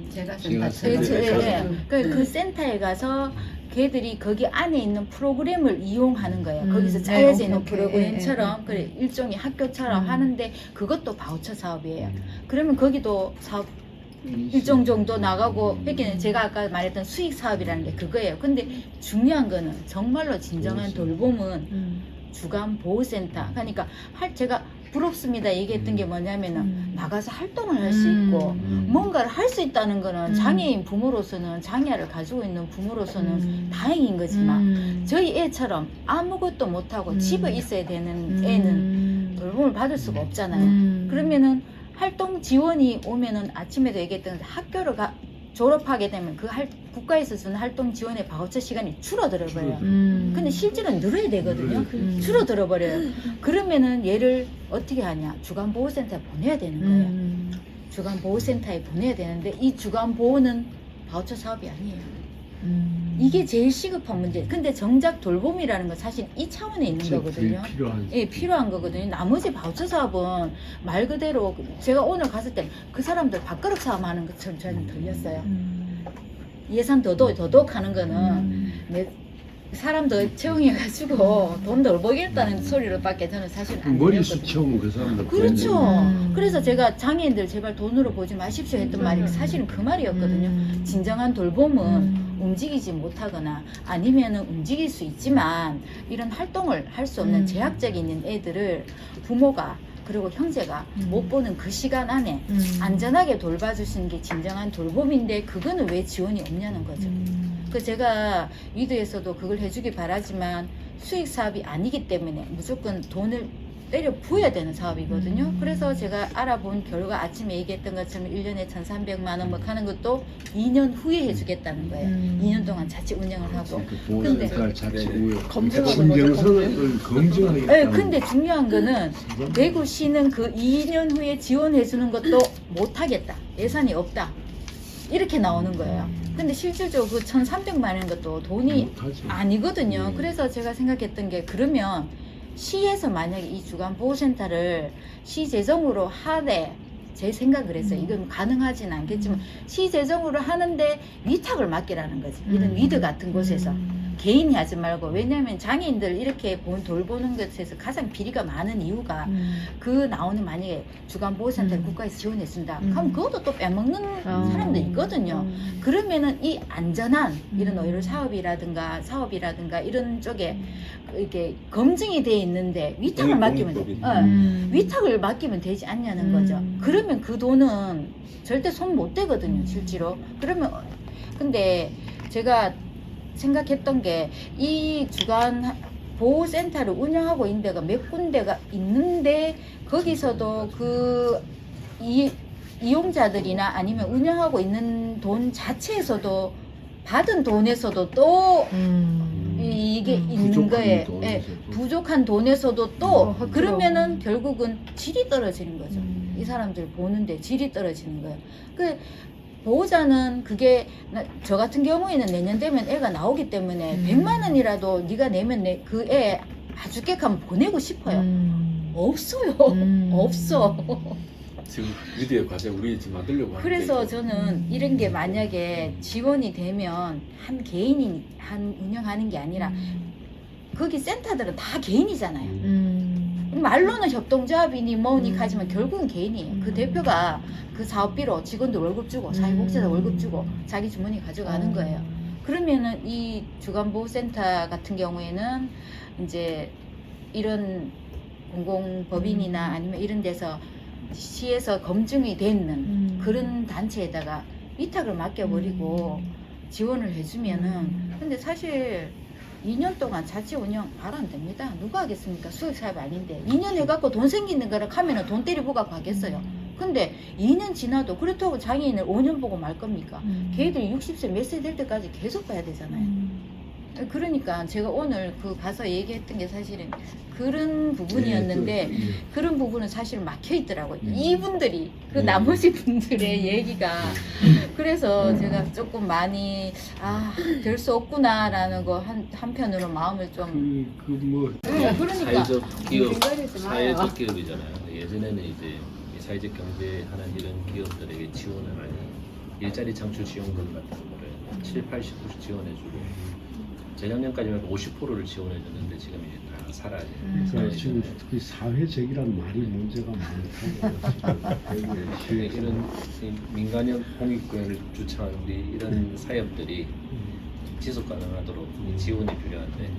제가 제가 센터 그 센터에 가서 걔들이 거기 안에 있는 프로그램을 이용하는 거예요. 거기서 짜여져 있는 프로그램처럼 그래 일종의 학교처럼 하는데 그것도 바우처 사업이에요. 그러면 거기도 사업 일정 정도 나가고 여기는 제가 아까 말했던 수익 사업이라는 게 그거예요. 근데 중요한 거는 정말로 진정한 돌봄은 주간 보호센터. 그러니까 제가 부럽습니다 얘기했던 게 뭐냐면은 나가서 활동을 할 수 있고 뭔가를 할 수 있다는 거는 장애인 부모로서는 장애를 가지고 있는 부모로서는 다행인 거지만 저희 애처럼 아무것도 못하고 집에 있어야 되는 애는 돌봄을 받을 수가 없잖아요. 그러면은 활동 지원이 오면은 아침에도 얘기했던 학교를 졸업하게 되면 그 국가에서 주는 활동 지원의 바우처 시간이 줄어들어 버려요. 근데 실제로는 늘어야 되거든요. 줄어들어 버려요. 그러면은 얘를 어떻게 하냐? 주간 보호센터에 보내야 되는 거예요. 주간 보호센터에 보내야 되는데 이 주간 보호는 바우처 사업이 아니에요. 이게 제일 시급한 문제. 근데 정작 돌봄이라는 건 사실 이 차원에 있는 거거든요. 예, 필요한 거거든요. 나머지 바우처 사업은 말 그대로 제가 오늘 갔을 때 그 사람들 밥그릇 사업 하는 것처럼 저는 들렸어요. 예산 더덕 하는 거는 사람 더 채용해가지고 돈 덜 벌겠다는 소리로밖에 저는 사실 안 머리수 들렸거든요. 채우면 그 사람들 그렇죠. 그래서 제가 장애인들 제발 돈으로 보지 마십시오 했던 말이 사실은 그 말이었거든요. 진정한 돌봄은 움직이지 못하거나 아니면은 움직일 수 있지만 이런 활동을 할 수 없는 제약적인 애들을 부모가 그리고 형제가 못 보는 그 시간 안에 안전하게 돌봐주시는 게 진정한 돌봄인데 그거는 왜 지원이 없냐는 거죠. 그 제가 위드에서도 그걸 해주기 바라지만 수익 사업이 아니기 때문에 무조건 돈을 때려 부어야 되는 사업이거든요. 그래서 제가 알아본 결과 아침에 얘기했던 것처럼 1년에 1,300만 원 뭐 하는 것도 2년 후에 해주겠다는 거예요. 2년 동안 자체 운영을 하고. 근데 검증을 검증하겠다. 네, 근데 중요한 거는 대구시는 그 2년 후에 지원해주는 것도 못하겠다. 예산이 없다. 이렇게 나오는 거예요. 근데 실질적으로 그 1,300만 원 것도 돈이 아니거든요. 그래서 제가 생각했던 게 그러면 시에서 만약에 이 주간 보호센터를 시 재정으로 하되 제 생각을 했어요. 이건 가능하진 않겠지만 시 재정으로 하는데 위탁을 맡기라는 거지. 이런 위드 같은 곳에서. 개인이 하지 말고 왜냐하면 장애인들 이렇게 돌보는 것에서 가장 비리가 많은 이유가 그 나오는 만약에 주간보호센터를 국가에서 지원해준다 그럼 그것도 또 빼먹는 사람도 있거든요. 그러면은 이 안전한 이런 의료 사업이라든가 이런 쪽에 이렇게 검증이 돼 있는데 위탁을 맡기면 위탁을 맡기면 되지 않냐는 거죠. 그러면 그 돈은 절대 손 못 대거든요, 실제로. 그러면 근데 제가 생각했던 게 이 주간 보호센터를 운영하고 있는 데가 몇 군데가 있는데 거기서도 그 이용자들이나 아니면 운영하고 있는 돈 자체에서도 받은 돈에서도 또 이게 있는 거예요. 예, 부족한 돈에서도 또 그러면은 결국은 질이 떨어지는 거죠. 이 사람들 보는데 질이 떨어지는 거예요. 그 보호자는 그게 저 같은 경우에는 내년 되면 애가 나오기 때문에 100만 원이라도 네가 내면 그 애 아주 깨끗하면 보내고 싶어요. 없어요. 없어. 지금 위드의 과제 우리 지금 만들려고 하는데 그래서 저는 이런 게 만약에 지원이 되면 한 개인이 운영하는 게 아니라 거기 센터들은 다 개인이잖아요. 말로는 협동조합이니 뭐니 하지만 결국은 개인이에요. 그 대표가 그 사업비로 직원들 월급 주고 사회복지사 월급 주고 자기 주머니 가져가는 거예요. 그러면은 이 주간보호센터 같은 경우에는 이제 이런 공공법인이나 아니면 이런 데서 시에서 검증이 되는 그런 단체에다가 위탁을 맡겨버리고 지원을 해주면은 근데 사실 2년 동안 자치 운영 바로 안 됩니다. 누가 하겠습니까? 수익 사업 아닌데 2년 해갖고 돈 생기는 거라 하면은 돈 때리 부각 하겠어요. 근데 2년 지나도 그렇다고 장애인을 5년 보고 말 겁니까? 걔들이 60세 몇 세 될 때까지 계속 봐야 되잖아요. 그러니까 제가 오늘 그 가서 얘기했던 게 사실은 그런 부분이었는데 그런 부분은 사실 막혀 있더라고요. 이분들이 그 나머지 분들의 얘기가 그래서 제가 조금 많이 될 수 없구나라는 거 한편으로 마음을 좀 그러니까 사회적 기업, 생각하지 마요. 사회적 기업이잖아요. 예전에는 이제 사회적 경제하는 이런 기업들에게 지원을 많이 일자리 창출 지원금 같은 거를 7, 80% 지원해주고 재작년까지만 50%를 지원해줬는데 지금 이제 다 사라지는 그러니까 지금 그 사회적이라는 말이 문제가 많다고 이런 민간형 공익을 주창한 우리 이런 사업들이 지속 가능하도록 지원이 필요한데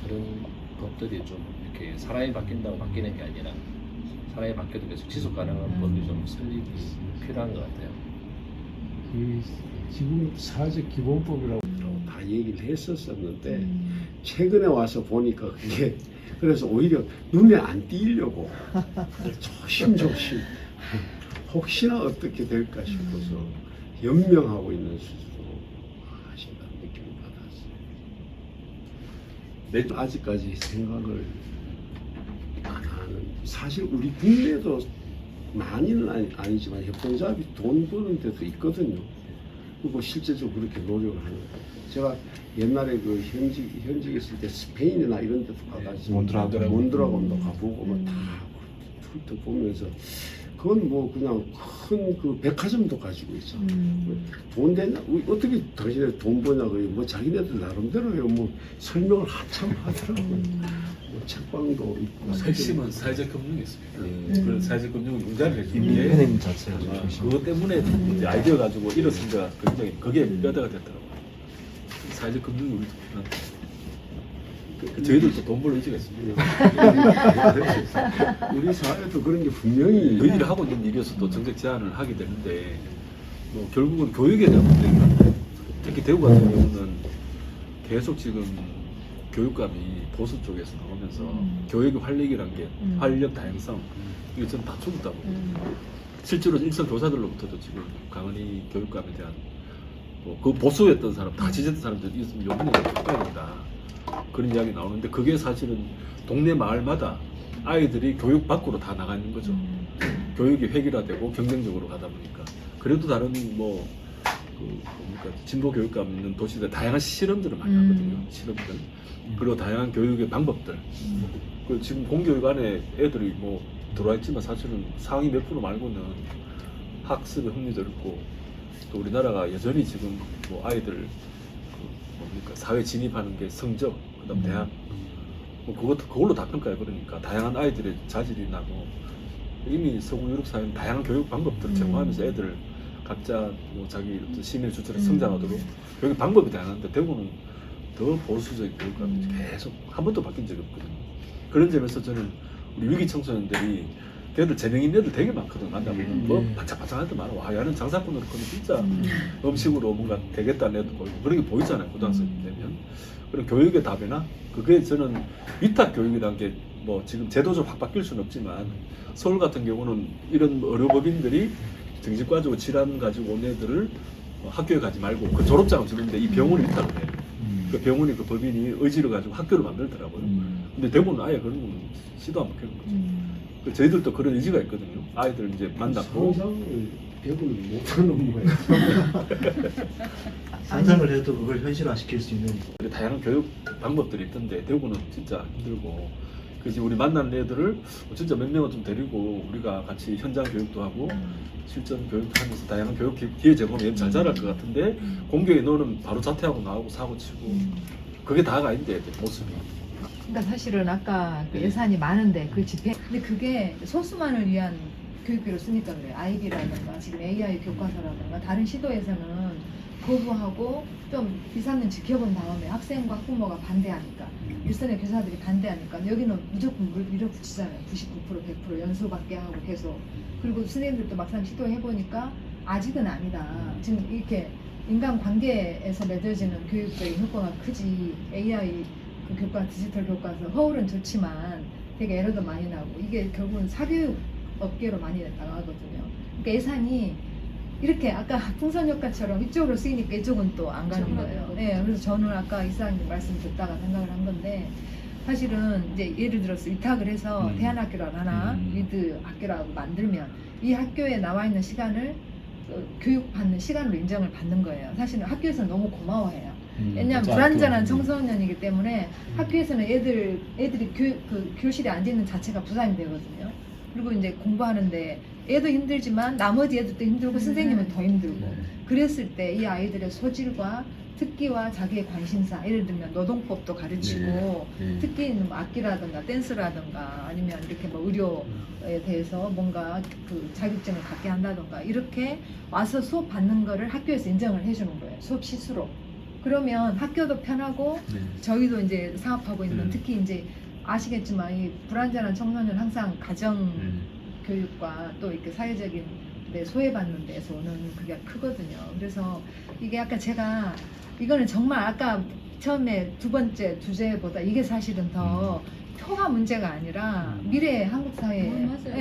그런 법들이 좀 이렇게 사람이 바뀐다고 바뀌는 게 아니라 사람이 바뀌어도 계속 지속 가능한 법이 좀 설립이 필요한 것 같아요. 지금 사회적 기본법이라고 다 얘기를 했었었는데 최근에 와서 보니까 그게 그래서 오히려 눈에 안 띄려고 조심조심 혹시나 어떻게 될까 싶어서 연명하고 있는 수준으로 하신다는 느낌을 받았어요. 아직까지 생각을 안 하는 사실 우리 국내도 많이는 아니지만 협동조합이 돈 버는 데도 있거든요. 그리고 실제적으로 그렇게 노력을 하는 거예요. 제가 옛날에 그 현직에 있을 때 스페인이나 이런 데도 가가지고 몬드라곤도 가보고 다 훑어 보면서 그건 뭐 그냥 큰 그 백화점도 가지고 있어. 돈 되냐? 어떻게 당신네 돈 버냐? 그래 뭐 자기네들 나름대로 해요. 뭐 설명을 한참 하더라고요. 뭐 책방도 있고. 핵심은 사회적 금융이 있습니다. 그런 사회적 금융을 융자를 해주는 게 인민은행 자체가 그것 때문에 이제 아이디어 가지고 일었으니까 굉장히 그게 뼈대가 됐더라고요. 사회적 금융이 저희들도 돈 벌 의지가 있습니다. 우리 사회도 그런 게 분명히 저희들이 하고 있는 일이어서 또 정책 제안을 하게 되는데 뭐 결국은 교육에 대한 문제인 것 같아요. 특히 대구 같은 경우는 계속 지금 교육감이 보수 쪽에서 나오면서 교육의 활력이란 게 활력 다양성 이거 저는 다 죽었다고 보거든요. 실제로 일선 교사들로부터도 지금 강은희 교육감에 대한 그 보수였던 사람 다 지지했던 사람들이 있으면 요번에 바꿔야 된다 그런 이야기 나오는데 그게 사실은 동네 마을마다 아이들이 교육 밖으로 다 나가 있는 거죠. 교육이 획일화되고 경쟁적으로 가다 보니까 그래도 다른 진보 교육감 있는 도시들 다양한 실험들을 많이 하거든요. 실험들 그리고 다양한 교육의 방법들. 그 지금 공교육 안에 애들이 뭐 들어와 있지만 사실은 상위 몇 프로 말고는 학습의 흥미도 있고 또 우리나라가 여전히 지금 뭐 아이들 뭡니까 사회 진입하는 게 성적, 그다음 대학, 뭐 그걸로 다 평가해 버리니까 다양한 아이들의 자질이 나고 이미 서구 유럽 사회는 다양한 교육 방법들을 제공하면서 애들 각자 뭐 자기 어떤 시민의 주체로 성장하도록 교육 방법이 다양한데 대구는 더 보수적인 교육감이 계속 한 번도 바뀐 적이 없거든요. 그런 점에서 저는 우리 위기 청소년들이 걔들 재능 있는 애들 되게 많거든. 만나보면 뭐 반짝반짝한 애들 많아. 와, 얘는 장사꾼으로 크면 진짜 음식으로 뭔가 되겠다는 애도 보이고 그런 게 보이잖아요. 고등학생 되면. 그런 교육의 답이나 그게 저는 위탁 교육이라는 게 뭐 지금 제도적으로 확 바뀔 수는 없지만 서울 같은 경우는 이런 의료법인들이 정신과적으로 질환 가지고 온 애들을 학교에 가지 말고 그 졸업장을 주는데 이 병원이 위탁을 해요. 그 병원이 그 법인이 의지를 가지고 학교를 만들더라고요. 근데 대부분 아예 그런 건 시도 안 해보는 거죠. 저희들도 그런 의지가 있거든요. 아이들 이제 만났고 상상을 대부분 못하는 거예요. 상상을 해도 그걸 현실화시킬 수 있는 다양한 교육 방법들이 있던데 대구는 진짜 힘들고 그래서 우리 만난 애들을 진짜 몇 명은 좀 데리고 우리가 같이 현장 교육도 하고 실전 교육도 하면서 다양한 교육 기회 제공하면 잘 자랄 것 같은데 공교에 너는 바로 자퇴하고 나오고 사고 치고 그게 다가 아닌데 애들 모습이. 그러니까 사실은 아까 그 예산이 많은데 그 집행 근데 그게 소수만을 위한 교육비로 쓰니까 그래요. 아이비라든가 지금 AI 교과서라든가 다른 시도에서는 거부하고 좀 비상은 지켜본 다음에 학생과 학부모가 반대하니까 일선의 교사들이 반대하니까 여기는 무조건 밀어붙이잖아요. 99% 100% 연수받게 하고 계속 그리고 선생님들도 막상 시도해보니까 아직은 아니다. 지금 이렇게 인간관계에서 맺어지는 교육적인 효과가 크지 AI 그 교과 디지털 교과서 허울은 좋지만 되게 에러도 많이 나고 이게 결국은 사교육 업계로 많이 나가거든요. 그러니까 예산이 이렇게 아까 풍선효과처럼 이쪽으로 쓰이니까 이쪽은 또 안 가는 거예요. 네, 그래서 저는 아까 이사장님 말씀 듣다가 생각을 한 건데 사실은 이제 예를 들어서 위탁을 해서 대안학교를 하나 리드 학교라고 만들면 이 학교에 나와 있는 시간을 교육받는 시간으로 인정을 받는 거예요. 사실은 학교에서는 너무 고마워해요. 왜냐하면 불완전한 청소년이기 때문에 학교에서는 애들이 교실에 앉아 있는 자체가 부담이 되거든요. 그리고 이제 공부하는데 애도 힘들지만 나머지 애들도 힘들고 선생님은 더 힘들고 그랬을 때 이 아이들의 소질과 특기와 자기의 관심사 예를 들면 노동법도 가르치고 특기는 뭐 악기라든가 댄스라든가 아니면 이렇게 뭐 의료에 대해서 뭔가 그 자격증을 갖게 한다든가 이렇게 와서 수업 받는 거를 학교에서 인정을 해주는 거예요. 수업 시수로. 그러면 학교도 편하고 저희도 이제 사업하고 있는 특히 이제 아시겠지만 이 불완전한 청소년 항상 가정 교육과 또 이렇게 사회적인 데 소외받는 데서 오는 그게 크거든요. 그래서 이게 아까 제가 이거는 정말 아까 처음에 두 번째 주제보다 이게 사실은 더 표가 문제가 아니라 미래 한국 사회의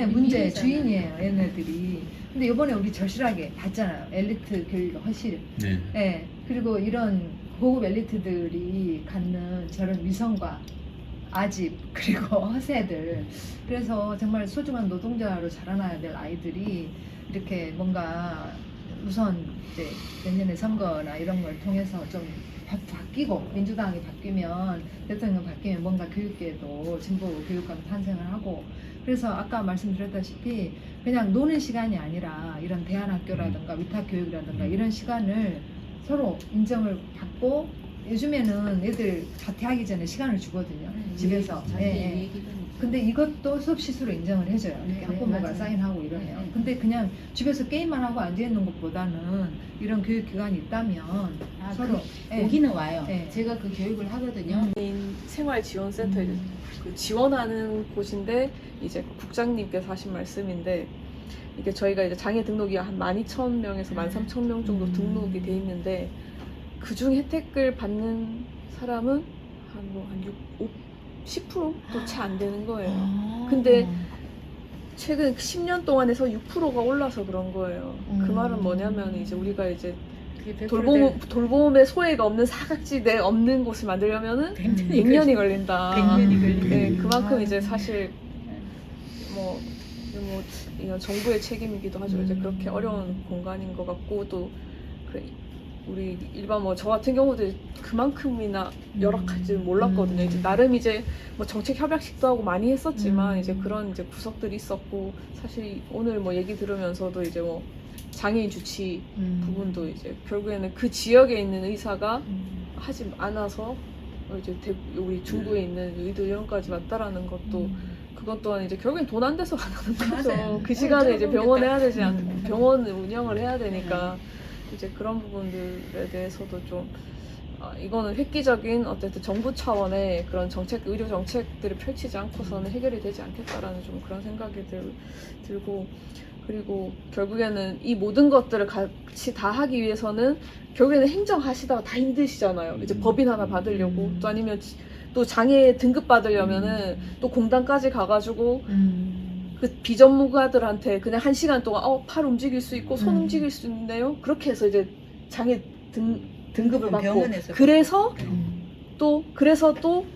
문제 주인이에요, 얘네들이. 근데 이번에 우리 절실하게 봤잖아요. 엘리트 교육의 허실. 그리고 이런 고급 엘리트들이 갖는 저런 위성과 아집 그리고 허세들 그래서 정말 소중한 노동자로 자라나야 될 아이들이 이렇게 뭔가 우선 이제 내년에 선거나 이런 걸 통해서 좀 바뀌고 민주당이 바뀌면 대통령 바뀌면 뭔가 교육계에도 진보 교육감이 탄생을 하고 그래서 아까 말씀드렸다시피 그냥 노는 시간이 아니라 이런 대안학교라든가 위탁교육이라든가 이런 시간을 서로 인정을 받고 요즘에는 애들 자퇴하기 전에 시간을 주거든요. 집에서. 근데 이것도 수업 시수로 인정을 해줘요. 이렇게 학부모가 사인하고 이러네요. 근데 그냥 집에서 게임만 하고 앉아있는 것보다는 이런 교육기관이 있다면 서로 오기는 와요. 제가 그 교육을 하거든요. 생활지원센터 그 지원하는 곳인데 이제 국장님께서 하신 말씀인데 이게 저희가 이제 장애 등록이 한 12,000명에서 13,000명 정도 등록이 돼 있는데 그중 혜택을 받는 사람은 한 10%도 채 안 되는 거예요. 근데 최근 10년 동안 해서 6%가 올라서 그런 거예요. 그 말은 뭐냐면 이제 우리가 이제 돌봄의 소외가 없는 사각지대 없는 곳을 만들려면은 100년이 걸린다. 100년이 걸린다. 네, 그만큼 이제 사실 뭐 이건 정부의 책임이기도 하죠. 이제 그렇게 어려운 공간인 것 같고 또 우리 일반 뭐 저 같은 경우도 그만큼이나 열악할지 몰랐거든요. 이제 나름 이제 뭐 정책 협약식도 하고 많이 했었지만 이제 그런 이제 구석들이 있었고 사실 오늘 뭐 얘기 들으면서도 이제 뭐 장애인 주치 부분도 이제 결국에는 그 지역에 있는 의사가 하지 않아서 이제 우리 중부에 있는 의료원까지 왔다라는 것도 그것 또한 이제 결국엔 돈 안 돼서 안 하는 거죠. 맞아요. 그 시간에 이제 병원 해야 되지 않 음. 병원 운영을 해야 되니까 이제 그런 부분들에 대해서도 좀 이거는 획기적인 어쨌든 정부 차원의 그런 정책, 의료 정책들을 펼치지 않고서는 해결이 되지 않겠다라는 좀 그런 생각이 들고 그리고 결국에는 이 모든 것들을 같이 다 하기 위해서는 결국에는 행정하시다가 다 힘드시잖아요. 이제 법인 하나 받으려고 또 아니면 또 장애 등급 받으려면은 또 공단까지 가가지고 그 비전문가들한테 그냥 1시간 동안 팔 움직일 수 있고 손 움직일 수 있네요. 그렇게 해서 이제 장애 등급을 받고 병원에서 그래서 또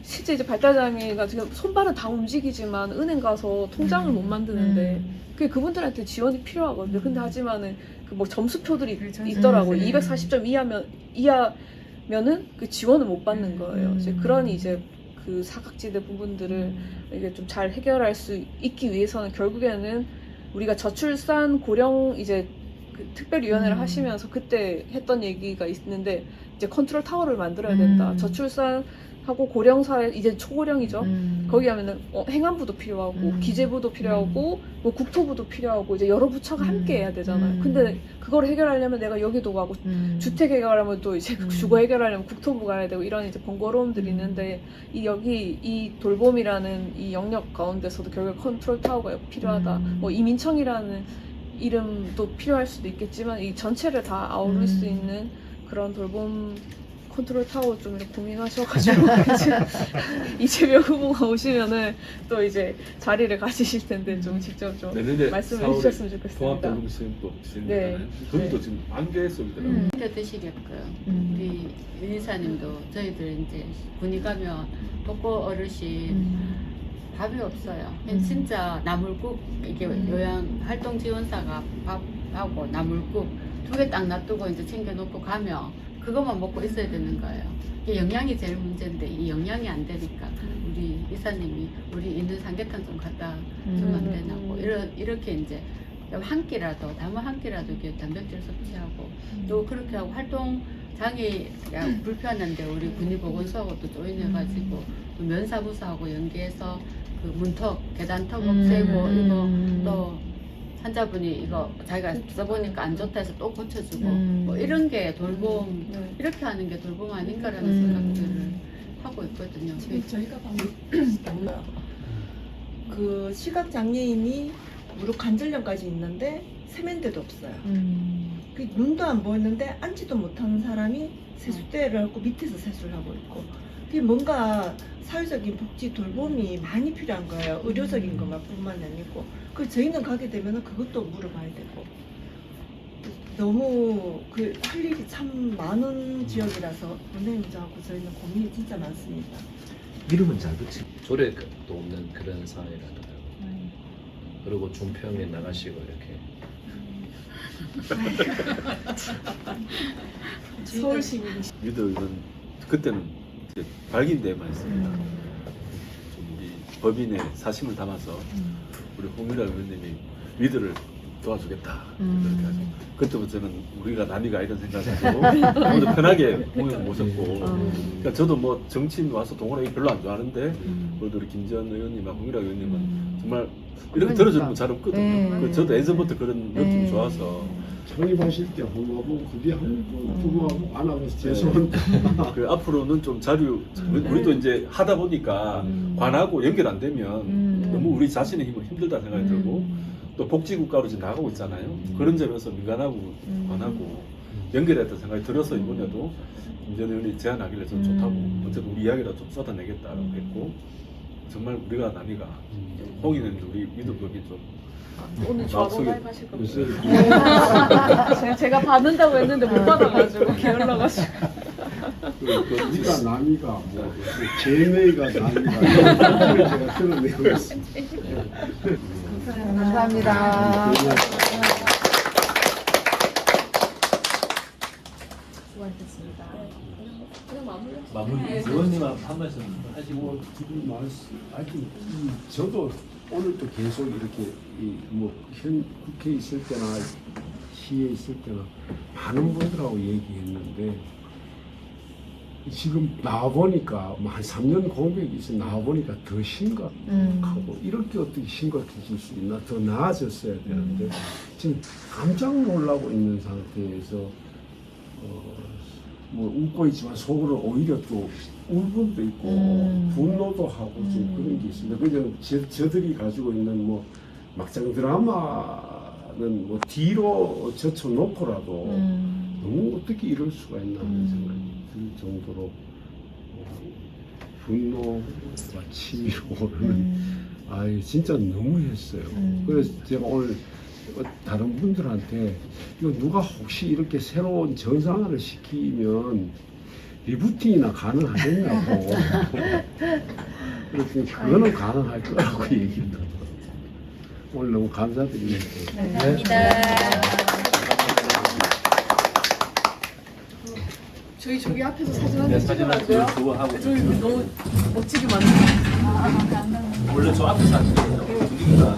실제 이제 발달장애가 지금 손발은 다 움직이지만 은행 가서 통장을 못 만드는데 그게 그분들한테 지원이 필요하거든요. 근데 하지만은 그 뭐 점수표들이 있더라고요. 240점 이하면은 그 지원을 못 받는 거예요. 이제 그런 이제 그 사각지대 부분들을 이게 좀 잘 해결할 수 있기 위해서는 결국에는 우리가 저출산 고령 이제 그 특별위원회를 하시면서 그때 했던 얘기가 있는데 이제 컨트롤 타워를 만들어야 된다. 저출산하고 고령 사회 이제 초고령이죠. 거기 하면은 행안부도 필요하고 기재부도 필요하고 뭐 국토부도 필요하고 이제 여러 부처가 함께 해야 되잖아요. 근데 그걸 해결하려면 내가 여기도 가고 주택 해결하려면 또 이제 주거 해결하려면 국토부 가야 되고 이런 이제 번거로움들이 있는데 이 돌봄이라는 이 영역 가운데서도 결국 컨트롤 타워가 필요하다. 뭐 이민청이라는 이름도 필요할 수도 있겠지만 이 전체를 다 아우를 수 있는 그런 돌봄 컨트롤 타워 좀 이렇게 고민하셔가지고 이재명 후보가 오시면은 또 이제 자리를 가지실 텐데 좀 직접 좀 내년에 말씀을 4월에 해주셨으면 좋겠습니다. 통합돌봄시행법 시행되잖아요. 네. 그것도 지금 안개에서 있더라고요. 챙겨 드시게끔 우리 윤이사님도 저희들 이제 군이 가면 독거 어르신 밥이 없어요. 진짜 나물국 이게 요양 활동 지원사가 밥하고 나물국 2개 딱 놔두고 이제 챙겨놓고 가면 그것만 먹고 있어야 되는 거예요. 이게 영양이 제일 문제인데 이 영양이 안 되니까 우리 이사님이 우리 있는 삼계탕 좀 갖다 주면 안 되나 뭐 이렇게 이제 한 끼라도 단문 한 끼라도 이렇게 단백질 섭취하고 또 그렇게 하고 활동 장애가 불편한데 우리 군의보건소하고 또 조인해가지고 또 면사무소하고 연계해서 그 문턱 계단턱 없애고 이거 또 환자분이 이거 자기가 써보니까 안 좋다 해서 또 고쳐주고 뭐 이런 게 돌봄 이렇게 하는 게 돌봄 아닌가라는 생각들을 하고 있거든요. 저희가 그 시각 장애인이 무릎 관절염까지 있는데 세면대도 없어요. 그 눈도 안 보이는데 앉지도 못하는 사람이 세숫대를 하고 밑에서 세수를 하고 있고 그게 뭔가 사회적인 복지 돌봄이 많이 필요한 거예요. 의료적인 것뿐만 아니고 그 저희는 가게 되면 그것도 물어봐야 되고 너무 그 할 일이 참 많은 지역이라서 은행자하고 저희는 고민이 진짜 많습니다. 이름은 잘 붙이. 조례도 없는 그런 사회라더라고요. 그리고 중평에 나가시고 이렇게 서울시민 위드 이건 그때는 이제 발기인대만 있습니다. 좀 우리 법인의 사심을 담아서 우리 홍유라 의원님이 위드를 도와주겠다 그렇게 하죠. 그때부터는 우리가 남이가 이런 생각하고 모두 편하게 홍유를 모셨고 그러니까 저도 뭐 정치인 와서 동원하기 별로 안 좋아하는데 그래도 우리 김지현 의원님하고 홍유라 의원님은 정말 이렇게 들어주는 건 잘 없거든요. 저도 예전부터 그런 느낌이 좋아서 창립하실 때 홍보하고 후보하고 안 하고 죄송합니다. 그 앞으로는 좀 자료 우리도 이제 하다 보니까 관하고 연결 안 되면 너무 우리 자신의 힘으로 힘들다 생각이 들고 또 복지국가로 지금 나가고 있잖아요. 그런 점에서 민간하고 관하고 연결했다 생각이 들어서 이번에도 김전 의원이 제안하길래 좀 좋다고 어쨌든 우리 이야기라도 좀 쏟아내겠다고 했고 정말 우리가 남이가 홍의는 우리 위도법이 좀 오늘 저하고 마음속에 가입하실 겁니다. 제가 받는다고 했는데 못 받아가지고 게을러가지고 우리가 남이가 뭐 제네가 남이가 제가 그런 내용이었습니다. 감사합니다. 수고하셨습니다. 그냥 마무리 의원님 한 말씀 하시고 지금 하여튼 저도 오늘도 계속 이렇게 현 국회에 있을 때나 시에 있을 때나 많은 분들하고 얘기했는데 지금 나와보니까 한 3년 공백이 있어 나와보니까 더 심각하고 이렇게 어떻게 심각해질 수 있나 더 나아졌어야 되는데 지금 깜짝 놀라고 있는 상태에서 뭐 웃고 있지만 속으로 오히려 또 울분도 있고 분노도 하고 좀 그런 게 있습니다. 그냥 저들이 가지고 있는 뭐 막장 드라마는 뭐 뒤로 젖혀놓고라도 너무 어떻게 이럴 수가 있나 하는 생각이 들 정도로 분노가 치밀어 오르는 아이 진짜 너무했어요. 그래서 제가 오늘 다른 분들한테 이거 누가 혹시 이렇게 새로운 정상화를 시키면 리부팅이나 가능하겠냐고 그랬더니 그거는 가능할 거라고 얘기를 하더라고요. 오늘 너무 감사드립니다. 저희 저기 앞에서 사진 한 장 사진 찍으면 안 한 돼요? 장 좋아하고 저희 너무 멋지게 만들었어요. 원래 저 앞에서 하는 게 분위기가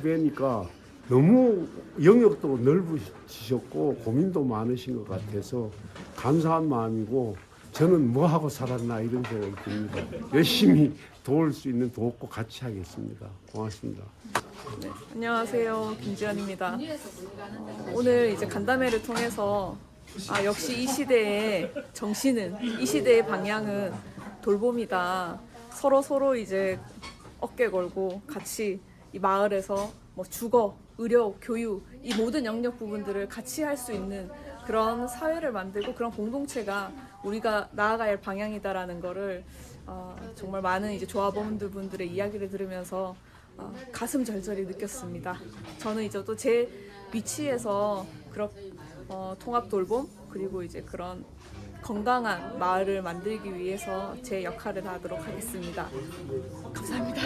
뵈니까 너무 영역도 넓으시셨고 고민도 많으신 것 같아서 감사한 마음이고 저는 뭐 하고 살았나 이런 생각이 듭니다. 열심히 도울 수 있는 도움고 같이 하겠습니다. 고맙습니다. 네, 안녕하세요, 김지연입니다. 오늘 이제 간담회를 통해서 역시 이 시대의 정신은 이 시대의 방향은 돌봄이다. 서로 이제 어깨 걸고 같이 이 마을에서 뭐 주거, 의료, 교육 이 모든 영역 부분들을 같이 할 수 있는 그런 사회를 만들고 그런 공동체가 우리가 나아가야 할 방향이다라는 거를 정말 많은 이제 조합원분들의 이야기를 들으면서 가슴 절절히 느꼈습니다. 저는 이제 또 제 위치에서 그런 통합 돌봄 그리고 이제 그런 건강한 마을을 만들기 위해서 제 역할을 하도록 하겠습니다. 감사합니다.